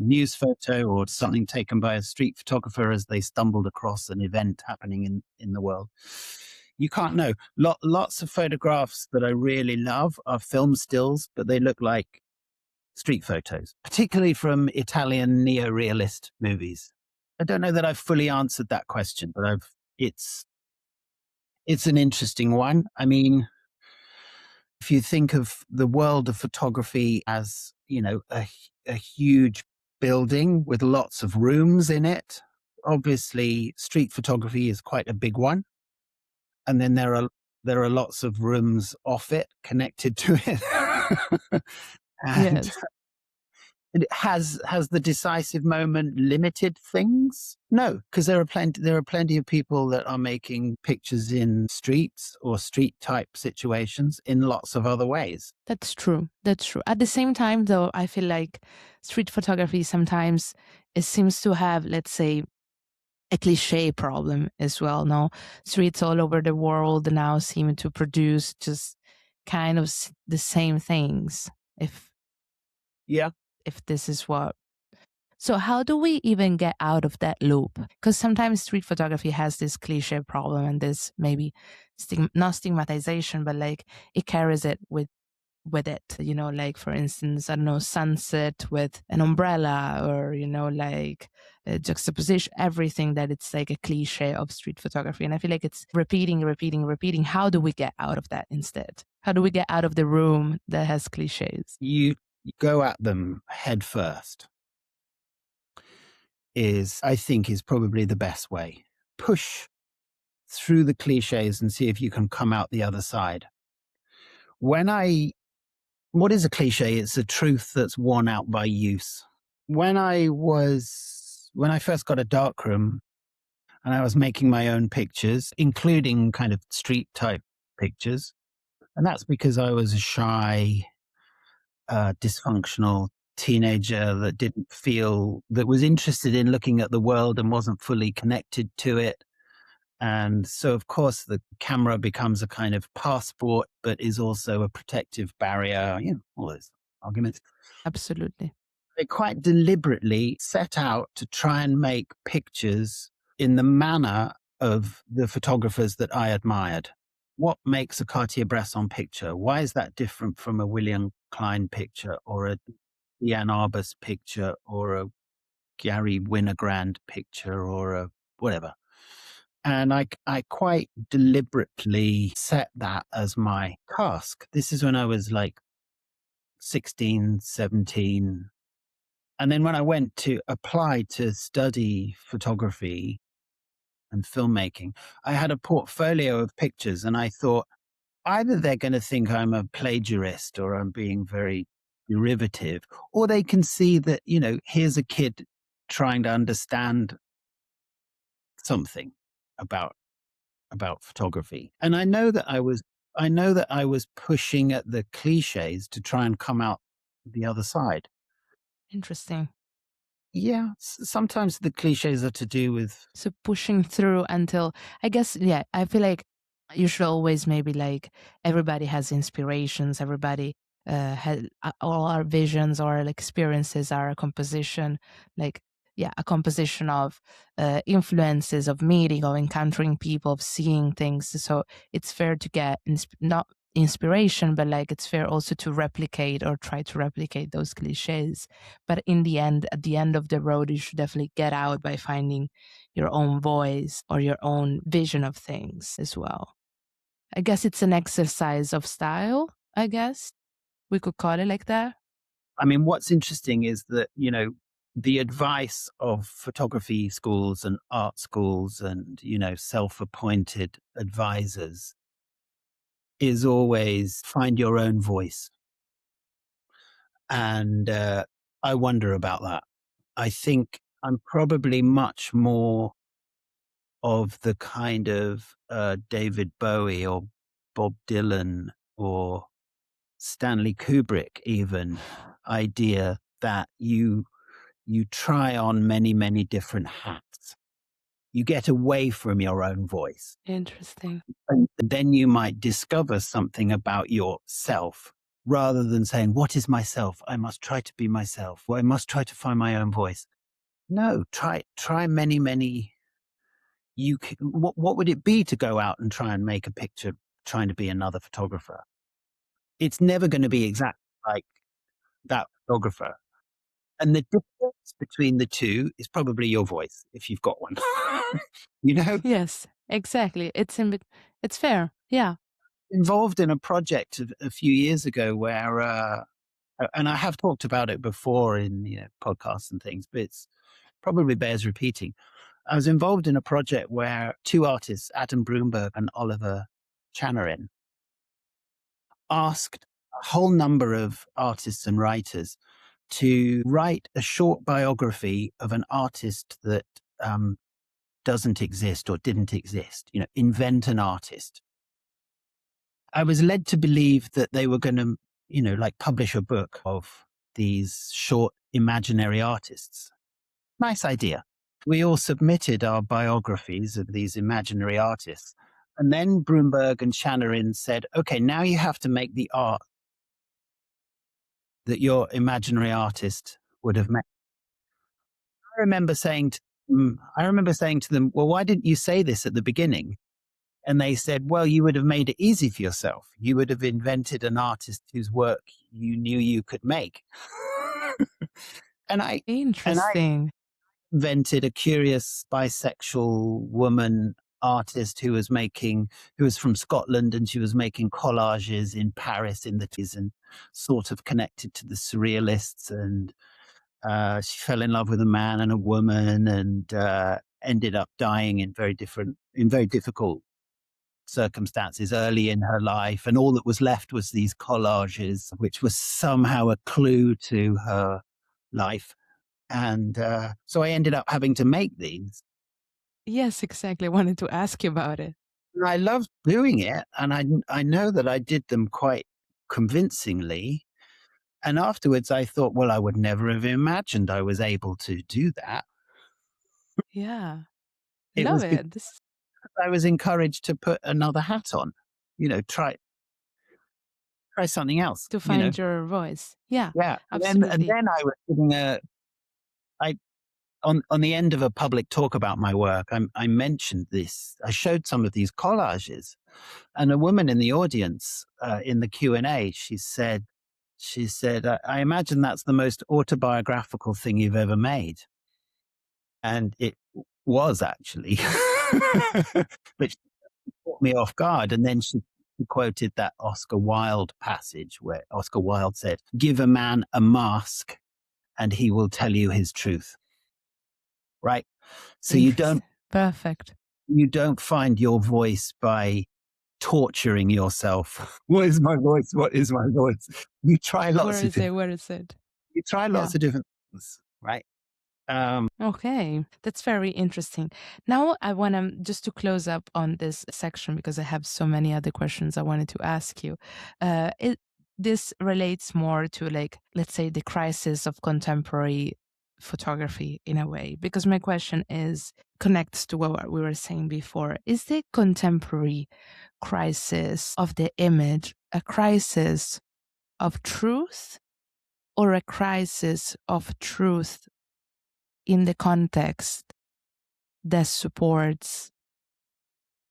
news photo or something taken by a street photographer as they stumbled across an event happening in the world. You can't know. Lots of photographs that I really love are film stills, but they look like street photos, particularly from Italian neo-realist movies. I don't know that I've fully answered that question, but it's an interesting one. I mean, if you think of the world of photography as, a huge building with lots of rooms in it, obviously street photography is quite a big one. And then there are lots of rooms off it connected to it. And Yes. has the decisive moment limited things? No, because there are plenty of people that are making pictures in streets or street type situations in lots of other ways. That's true. That's true. At the same time, though, I feel like street photography sometimes it seems to have, let's say, a cliche problem as well. No, streets all over the world now seem to produce just kind of the same things. Yeah. If this is what. So how do we even get out of that loop? Because sometimes street photography has this cliche problem and this maybe not stigmatization, but like it carries it with it, like for instance, I don't know, sunset with an umbrella or, like a juxtaposition, everything that it's like a cliche of street photography. And I feel like it's repeating. How do we get out of that instead? How do we get out of the room that has cliches? You go at them head first I think is probably the best way. Push through the cliches and see if you can come out the other side. What is a cliche? It's a truth that's worn out by use. When I first got a darkroom and I was making my own pictures, including kind of street type pictures, and that's because I was a shy, dysfunctional teenager that was interested in looking at the world and wasn't fully connected to it. And so, of course, the camera becomes a kind of passport, but is also a protective barrier, all those arguments. Absolutely. They quite deliberately set out to try and make pictures in the manner of the photographers that I admired. What makes a Cartier-Bresson picture? Why is that different from a William Klein picture or a Ian Arbus picture or a Gary Winogrand picture or a whatever? And I quite deliberately set that as my task. This is when I was like 16, 17. And then when I went to apply to study photography and filmmaking, I had a portfolio of pictures and I thought either they're going to think I'm a plagiarist or I'm being very derivative, or they can see that, here's a kid trying to understand something about photography. And I know that I was pushing at the cliches to try and come out the other side. Interesting. Yeah, sometimes the cliches are to do with. So pushing through until, I guess, yeah, I feel like you should always maybe like everybody has inspirations, everybody has all our visions or like experiences are a composition, like, yeah, a composition of influences, of meeting, of encountering people, of seeing things. So it's fair to get not inspiration, but like it's fair also to replicate or try to replicate those cliches. But in the end, at the end of the road, you should definitely get out by finding your own voice or your own vision of things as well. I guess it's an exercise of style, I guess we could call it like that. I mean, what's interesting is that, the advice of photography schools and art schools and, self-appointed advisors is always find your own voice. And I wonder about that. I think I'm probably much more of the kind of David Bowie or Bob Dylan or Stanley Kubrick even idea that you try on many, many different hats. You get away from your own voice. Interesting. And then you might discover something about yourself rather than saying, what is myself? I must try to be myself. Or I must try to find my own voice. No, try many, many. What would it be to go out and try and make a picture trying to be another photographer? It's never going to be exactly like that photographer. And the difference between the two is probably your voice, if you've got one. you know, Yes, exactly. It's fair. Yeah. Involved in a project a few years ago where, and I have talked about it before in podcasts and things, but it's probably bears repeating. I was involved in a project where two artists, Adam Broomberg and Oliver Channerin, asked a whole number of artists and writers to write a short biography of an artist that doesn't exist or didn't exist, invent an artist. I was led to believe that they were going to, publish a book of these short imaginary artists. Nice idea. We all submitted our biographies of these imaginary artists. And then Broomberg and Channerin said, okay, now you have to make the art that your imaginary artist would have made. I remember saying to them, well, why didn't you say this at the beginning? And they said, well, you would have made it easy for yourself. You would have invented an artist whose work you knew you could make. and I Interesting. invented a curious bisexual woman artist who was from Scotland, and she was making collages in Paris in the 20s and sort of connected to the surrealists. And she fell in love with a man and a woman and ended up dying in very difficult circumstances early in her life. And all that was left was these collages, which was somehow a clue to her life. And so I ended up having to make these. Yes, exactly. I wanted to ask you about it. And I loved doing it. And I know that I did them quite convincingly. And afterwards I thought, well, I would never have imagined I was able to do that. Yeah. It Love was because it. I was encouraged to put another hat on, try something else, To find your voice. Yeah, Yeah. And absolutely. then I was giving on the end of a public talk about my work, I mentioned this. I showed some of these collages, and a woman in the audience in the Q&A, she said, I imagine that's the most autobiographical thing you've ever made. And it was actually. But she caught me off guard. And then she quoted that Oscar Wilde passage where Oscar Wilde said, "Give a man a mask and he will tell you his truth." Right? So Perfect. You don't find your voice by torturing yourself. What is my voice? What is my voice? You try lots of different. Where is it? You try lots of different things, right? Okay, that's very interesting. Now I want to just to close up on this section because I have so many other questions I wanted to ask you. This relates more to, like, let's say, the crisis of contemporary photography in a way, because my question connects to what we were saying before. Is the contemporary crisis of the image a crisis of truth or a crisis of truth in the context that supports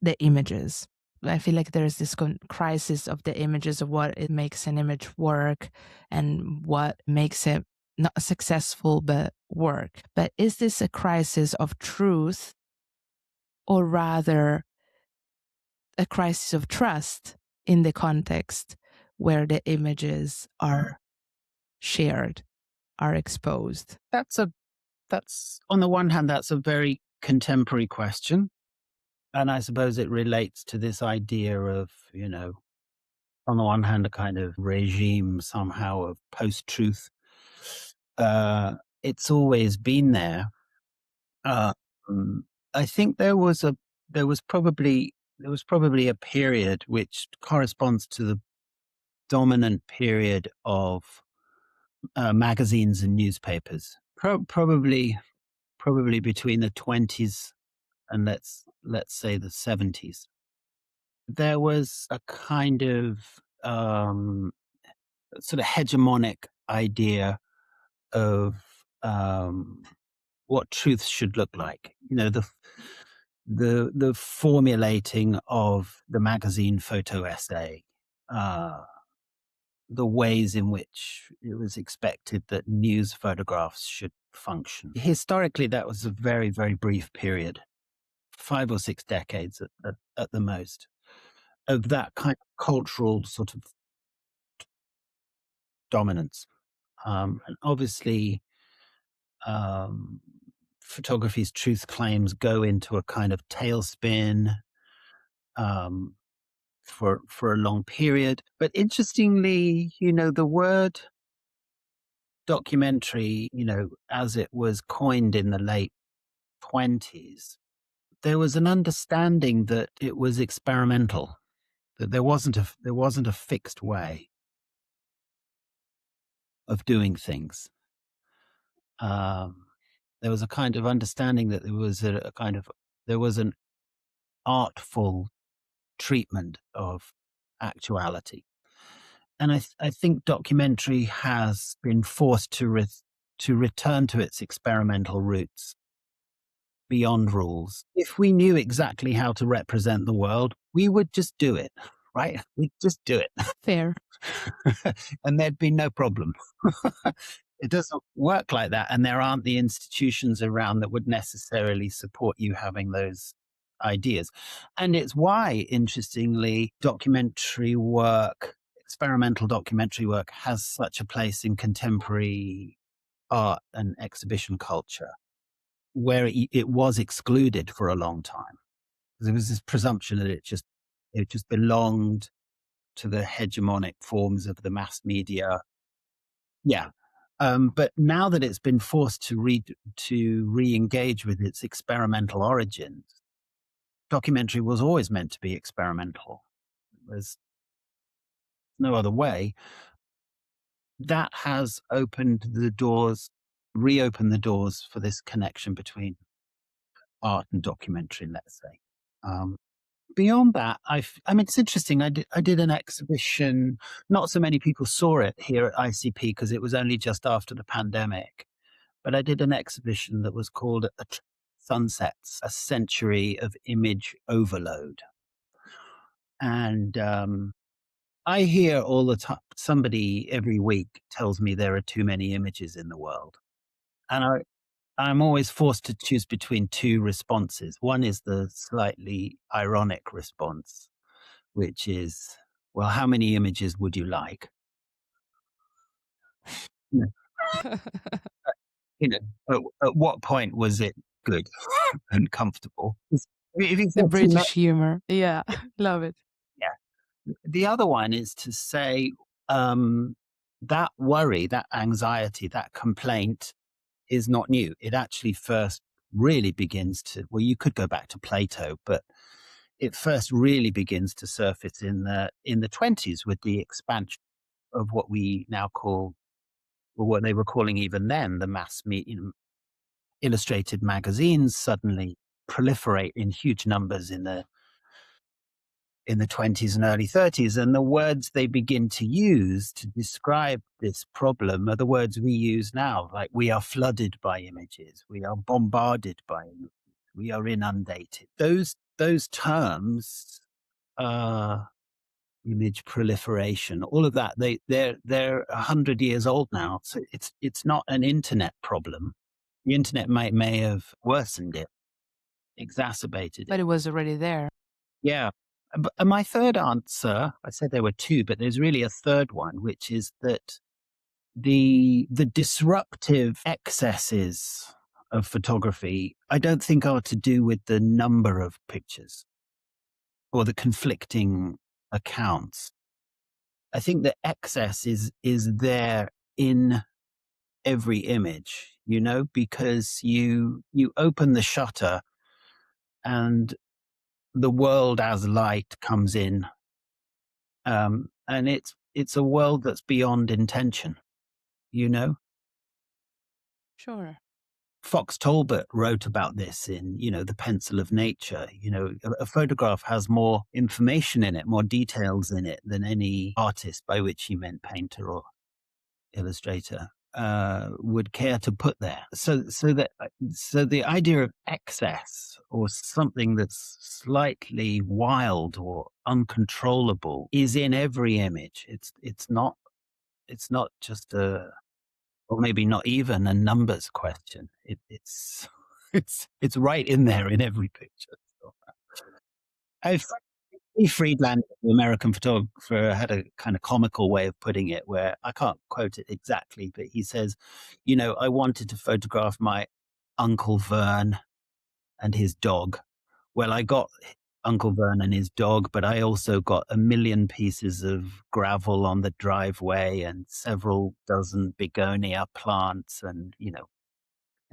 the images? I feel like there's this crisis of the images of what it makes an image work and what makes it not successful but work. But is this a crisis of truth or rather a crisis of trust in the context where the images are shared, are exposed? That's on the one hand, that's a very contemporary question. And I suppose it relates to this idea of, on the one hand, a kind of regime somehow of post-truth. It's always been there. I think there was probably a period which corresponds to the dominant period of magazines and newspapers, probably between the 20s and let's say the 70s. There was a kind of sort of hegemonic idea of what truth should look like. The formulating of the magazine photo essay, the ways in which it was expected that news photographs should function. Historically, that was a very, very brief period, 5 or 6 decades at the most, of that kind of cultural sort of dominance. And obviously, photography's truth claims go into a kind of tailspin for a long period. But interestingly, the word documentary, as it was coined in the late 20s, there was an understanding that it was experimental, that there wasn't a fixed way of doing things. There was a kind of understanding that there was an artful treatment of actuality. And I think documentary has been forced to return to its experimental roots, beyond rules. If we knew exactly how to represent the world, we would just do it, right? We'd just do it. Fair. And there'd be no problem. It doesn't work like that. And there aren't the institutions around that would necessarily support you having those ideas. And it's why, interestingly, documentary work, experimental documentary work, has such a place in contemporary art and exhibition culture, where it was excluded for a long time. There was this presumption that it just belonged to the hegemonic forms of the mass media. Yeah. But now that it's been forced to re-engage with its experimental origins, documentary was always meant to be experimental. There's no other way. That has reopened the doors for this connection between art and documentary, let's say. Beyond that, it's interesting. I did an exhibition. Not so many people saw it here at ICP because it was only just after the pandemic. But I did an exhibition that was called Sunsets, a Century of Image Overload. And I hear all the time, somebody every week tells me there are too many images in the world. And I'm always forced to choose between two responses. One is the slightly ironic response, which is, well, how many images would you like? Yeah. You know, at what point was it good and comfortable? If you The said too British humor. Yeah, love it. yeah. The other one is to say that worry, that anxiety, that complaint is not new. It actually first really begins to, well, you could go back to Plato, but it first really begins to surface in the 20s with the expansion of what we now call, or what they were calling even then, the mass media. Illustrated magazines suddenly proliferate in huge numbers in the 20s and early 30s, and the words they begin to use to describe this problem are the words we use now, like we are flooded by images, we are bombarded by images, we are inundated. Those terms, image proliferation, all of that, they're 100 years old now. So it's not an internet problem. The internet may have worsened it, exacerbated But it. it was already there. Yeah. And my third answer, I said there were two, but there's really a third one, which is that the disruptive excesses of photography, I don't think are to do with the number of pictures or the conflicting accounts. I think the excess is there in every image, because you open the shutter and the world as light comes in, and it's a world that's beyond intention. Sure. Fox Talbot wrote about this in The Pencil of Nature. A photograph has more information in it, more details in it than any artist, by which he meant painter or illustrator, would care to put there. So the idea of excess or something that's slightly wild or uncontrollable is in every image. It's not just or maybe not even a numbers question. It's it's right in there in every picture. So, Friedlander, the American photographer, had a kind of comical way of putting it where I can't quote it exactly, but he says, I wanted to photograph my Uncle Vern and his dog. Well, I got Uncle Vern and his dog, but I also got a million pieces of gravel on the driveway and several dozen begonia plants and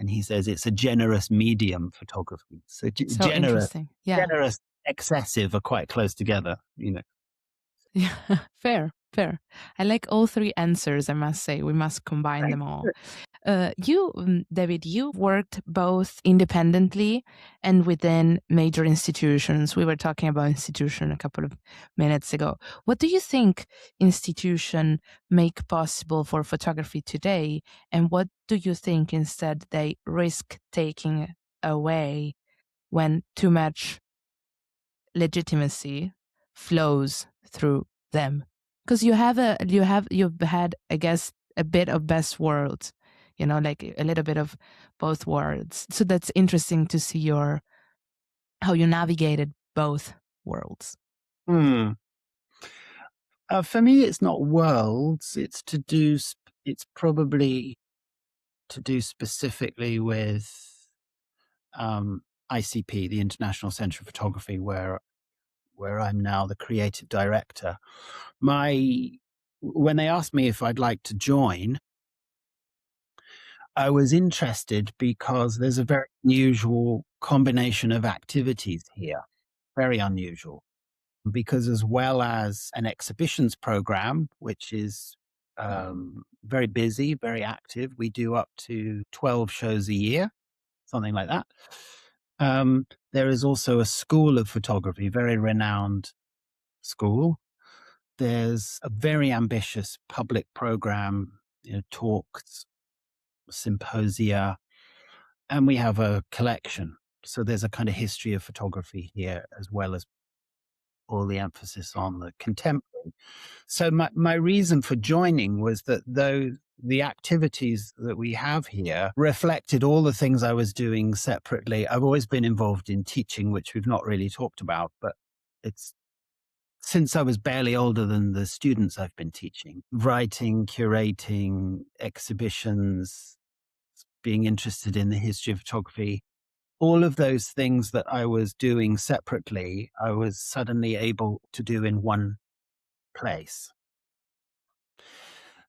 he says it's a generous medium photography. So So interesting. Yeah. generous, excessive are quite close together. Yeah. Fair, fair. I like all three answers, I must say. We must combine them all. David, you worked both independently and within major institutions. We were talking about institution a couple of minutes ago. What do you think institution make possible for photography today? And what do you think instead they risk taking away when too much legitimacy flows through them? Because you've had, I guess, a bit of best worlds, like a little bit of both worlds. So that's interesting to see how you navigated both worlds. For me, it's not worlds. It's probably to do specifically with ICP, the International Centre of Photography, where I'm now the creative director. When they asked me if I'd like to join, I was interested because there's a very unusual combination of activities here. Very unusual. Because as well as an exhibitions program, which is very busy, very active, we do up to 12 shows a year, something like that. There is also a school of photography, very renowned school. There's a very ambitious public program, talks, symposia, and we have a collection. So there's a kind of history of photography here, as well as all the emphasis on the contemporary. So my reason for joining was that the activities that we have here reflected all the things I was doing separately. I've always been involved in teaching, which we've not really talked about, but it's since I was barely older than the students I've been teaching, writing, curating, exhibitions, being interested in the history of photography, all of those things that I was doing separately, I was suddenly able to do in one place.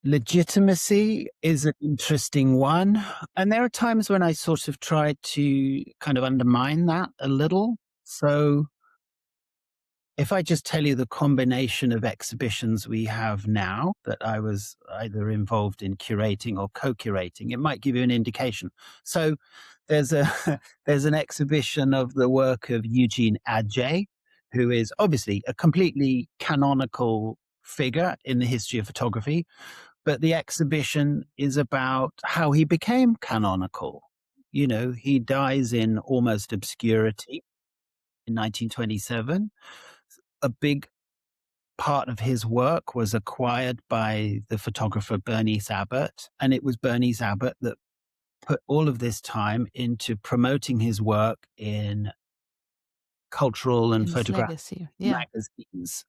Legitimacy is an interesting one. And there are times when I sort of try to kind of undermine that a little. So if I just tell you the combination of exhibitions we have now that I was either involved in curating or co-curating, it might give you an indication. So there's there's an exhibition of the work of Eugene Adjei, who is obviously a completely canonical figure in the history of photography, but the exhibition is about how he became canonical. You know, he dies in almost obscurity in 1927. A big part of his work was acquired by the photographer Bernice Abbott, and it was Bernice Abbott that put all of this time into promoting his work in cultural and photographic magazines.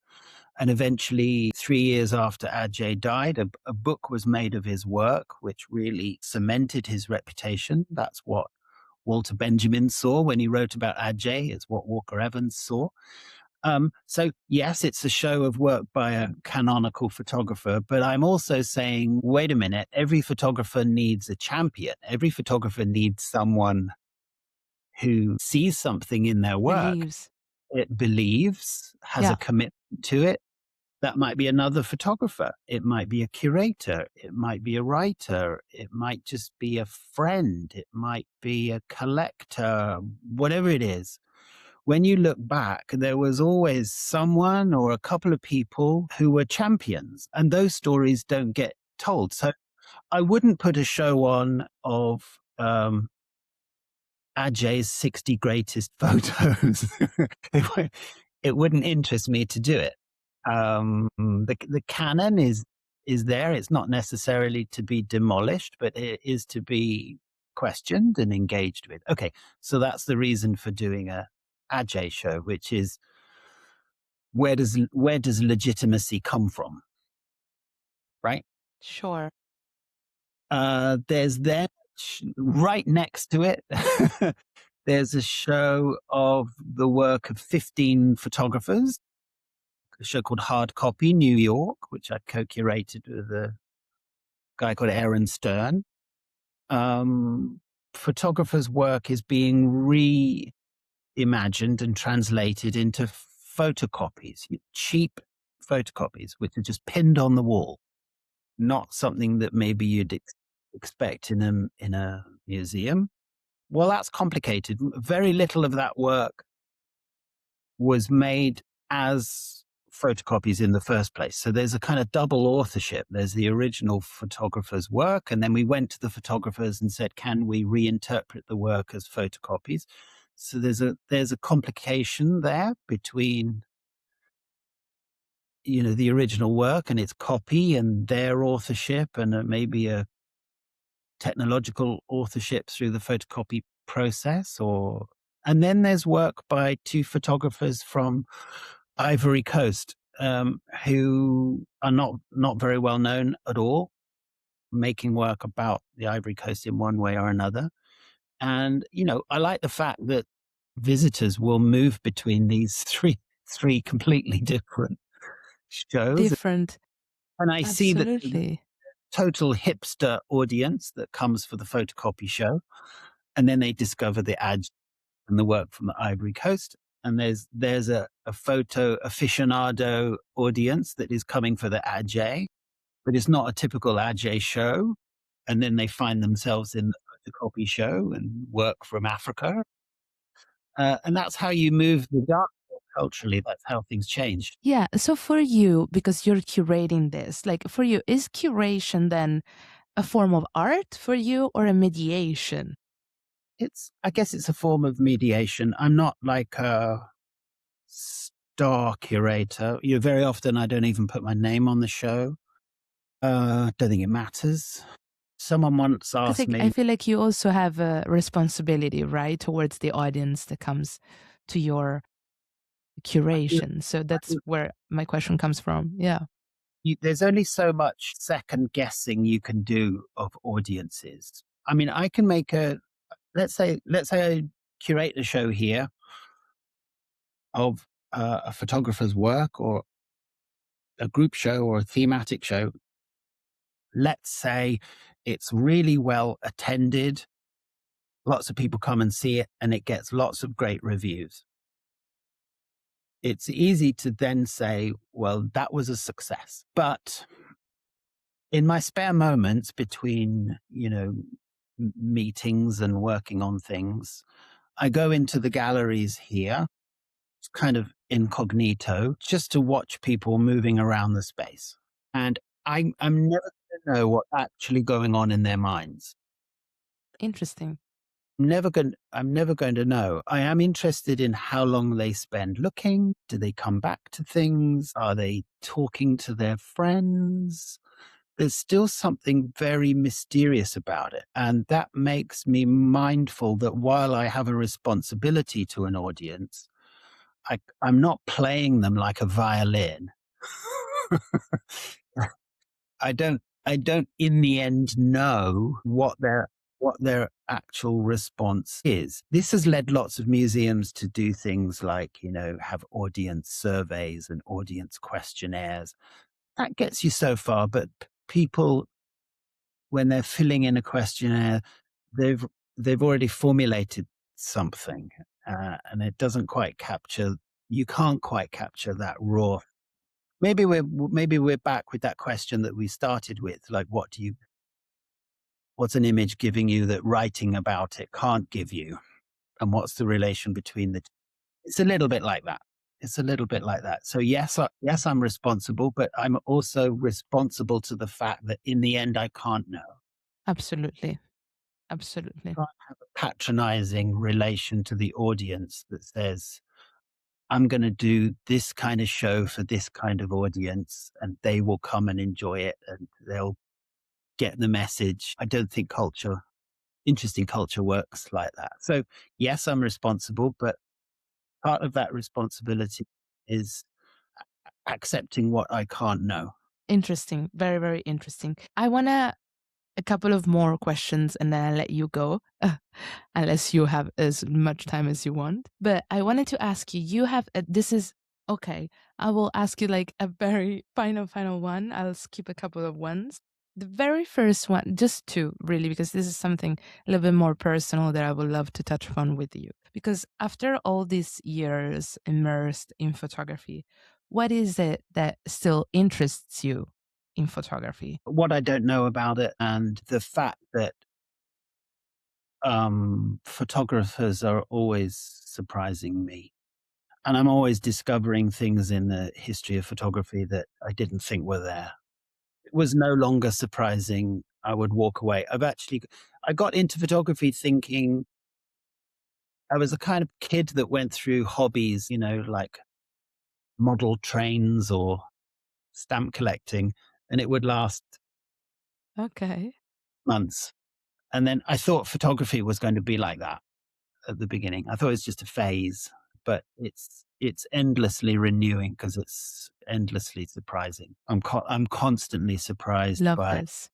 And eventually, 3 years after Adjei died, a book was made of his work, which really cemented his reputation. That's what Walter Benjamin saw when he wrote about Adjei. It's what Walker Evans saw. So yes, it's a show of work by a canonical photographer, but I'm also saying, wait a minute, every photographer needs a champion. Every photographer needs someone who sees something in their work. It believes, has a commitment to it. That might be another photographer. It might be a curator. It might be a writer. It might just be a friend. It might be a collector, whatever it is. When you look back, there was always someone or a couple of people who were champions, and those stories don't get told. So I wouldn't put a show on of Adjei's 60 greatest photos. It wouldn't interest me to do it. The canon is there. It's not necessarily to be demolished, but it is to be questioned and engaged with. Okay, so that's the reason for doing a Adjei show, which is where does legitimacy come from, right? Sure. There's then right next to it, there's a show of the work of 15 photographers, a show called Hard Copy New York, which I co-curated with a guy called Aaron Stern. Photographers' work is being reimagined and translated into photocopies, cheap photocopies, which are just pinned on the wall, not something that maybe you'd expect in a museum. Well, that's complicated. Very little of that work was made as photocopies in the first place. So there's a kind of double authorship. There's the original photographer's work, and then we went to the photographers and said, can we reinterpret the work as photocopies? So there's a complication there between, you know, the original work and its copy and their authorship, and maybe a technological authorship through the photocopy process. And then there's work by two photographers from Ivory Coast, who are not very well known at all, making work about the Ivory Coast in one way or another. And, you know, I like the fact that visitors will move between these three completely different shows. And I see that the total hipster audience that comes for the photocopy show, and then they discover the ads and the work from the Ivory Coast. And there's a photo aficionado audience that is coming for the Adjei, but it's not a typical Adjei show. And then they find themselves in the photocopy show and work from Africa. And that's how you move the dark culturally. That's how things change. Yeah. So for you, because you're curating this, like for you, is curation then a form of art for you or a mediation? I guess it's a form of mediation. I'm not like a star curator. You know, very often I don't even put my name on the show. Don't think it matters. Someone once asked Because me, I feel like you also have a responsibility, right, towards the audience that comes to your curation. So that's where my question comes from. Yeah. there's only so much second guessing you can do of audiences. I mean, I can make let's say I curate a show here of a photographer's work, or a group show, or a thematic show. Let's say it's really well attended. Lots of people come and see it, and it gets lots of great reviews. It's easy to then say, well, that was a success. But in my spare moments between, meetings and working on things, I go into the galleries here, kind of incognito, just to watch people moving around the space. And I'm never going to know what's actually going on in their minds. Interesting. I'm never going to know. I am interested in how long they spend looking. Do they come back to things? Are they talking to their friends? There's still something very mysterious about it. And that makes me mindful that while I have a responsibility to an audience, I'm not playing them like a violin. I don't in the end know what their actual response is. This has led lots of museums to do things like, have audience surveys and audience questionnaires. That gets you so far, but people, when they're filling in a questionnaire, they've already formulated something, and it doesn't quite capture. You can't quite capture that raw. Maybe we're back with that question that we started with, like, what's an image giving you that writing about it can't give you, and what's the relation between the two? It's a little bit like that. It's a little bit like that. So yes, I'm responsible, but I'm also responsible to the fact that in the end, I can't know. Absolutely. Absolutely. Can't have a patronizing relation to the audience that says, I'm going to do this kind of show for this kind of audience, and they will come and enjoy it, and they'll get the message. I don't think interesting culture works like that. So yes, I'm responsible, but part of that responsibility is accepting what I can't know. Interesting. Very, very interesting. I want to a couple of more questions and then I'll let you go, unless you have as much time as you want. But I wanted to ask you, this is okay. I will ask you like a very final one. I'll skip a couple of ones. The very first one, just two really, because this is something a little bit more personal that I would love to touch upon with you. Because after all these years immersed in photography, what is it that still interests you in photography? What I don't know about it, and the fact that photographers are always surprising me. And I'm always discovering things in the history of photography that I didn't think were there. It was no longer surprising. I would walk away. I got into photography thinking I was the kind of kid that went through hobbies, like model trains or stamp collecting, and it would last Okay. months. And then I thought photography was going to be like that at the beginning. I thought it was just a phase, but it's endlessly renewing because it's endlessly surprising. I'm constantly surprised Love by this.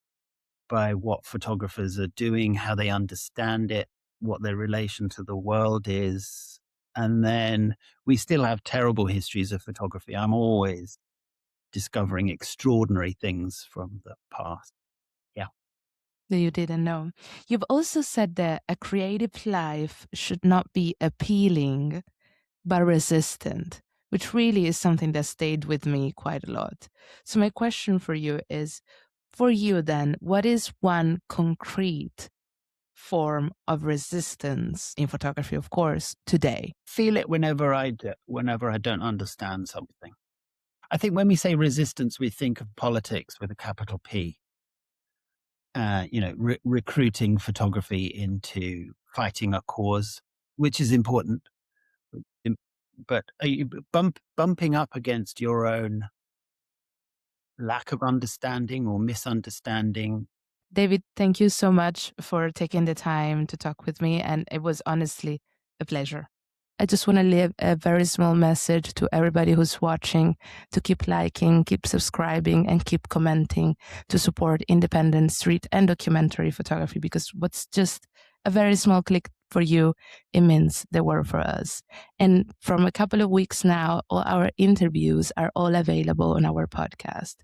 what photographers are doing, how they understand it, what their relation to the world is. And then we still have terrible histories of photography. I'm always discovering extraordinary things from the past. Yeah. That you didn't know. You've also said that a creative life should not be appealing, but resistant, which really is something that stayed with me quite a lot. So, my question for you is for you, then, what is one concrete form of resistance in photography, of course, today? Feel it whenever whenever I don't understand something. I think when we say resistance, we think of politics with a capital P. Recruiting photography into fighting a cause, which is important. But bumping up against your own lack of understanding or misunderstanding. David, thank you so much for taking the time to talk with me. And it was honestly a pleasure. I just want to leave a very small message to everybody who's watching to keep liking, keep subscribing, and keep commenting to support independent street and documentary photography, because what's just a very small click for you, it means the world for us. And from a couple of weeks now, all our interviews are all available on our podcast.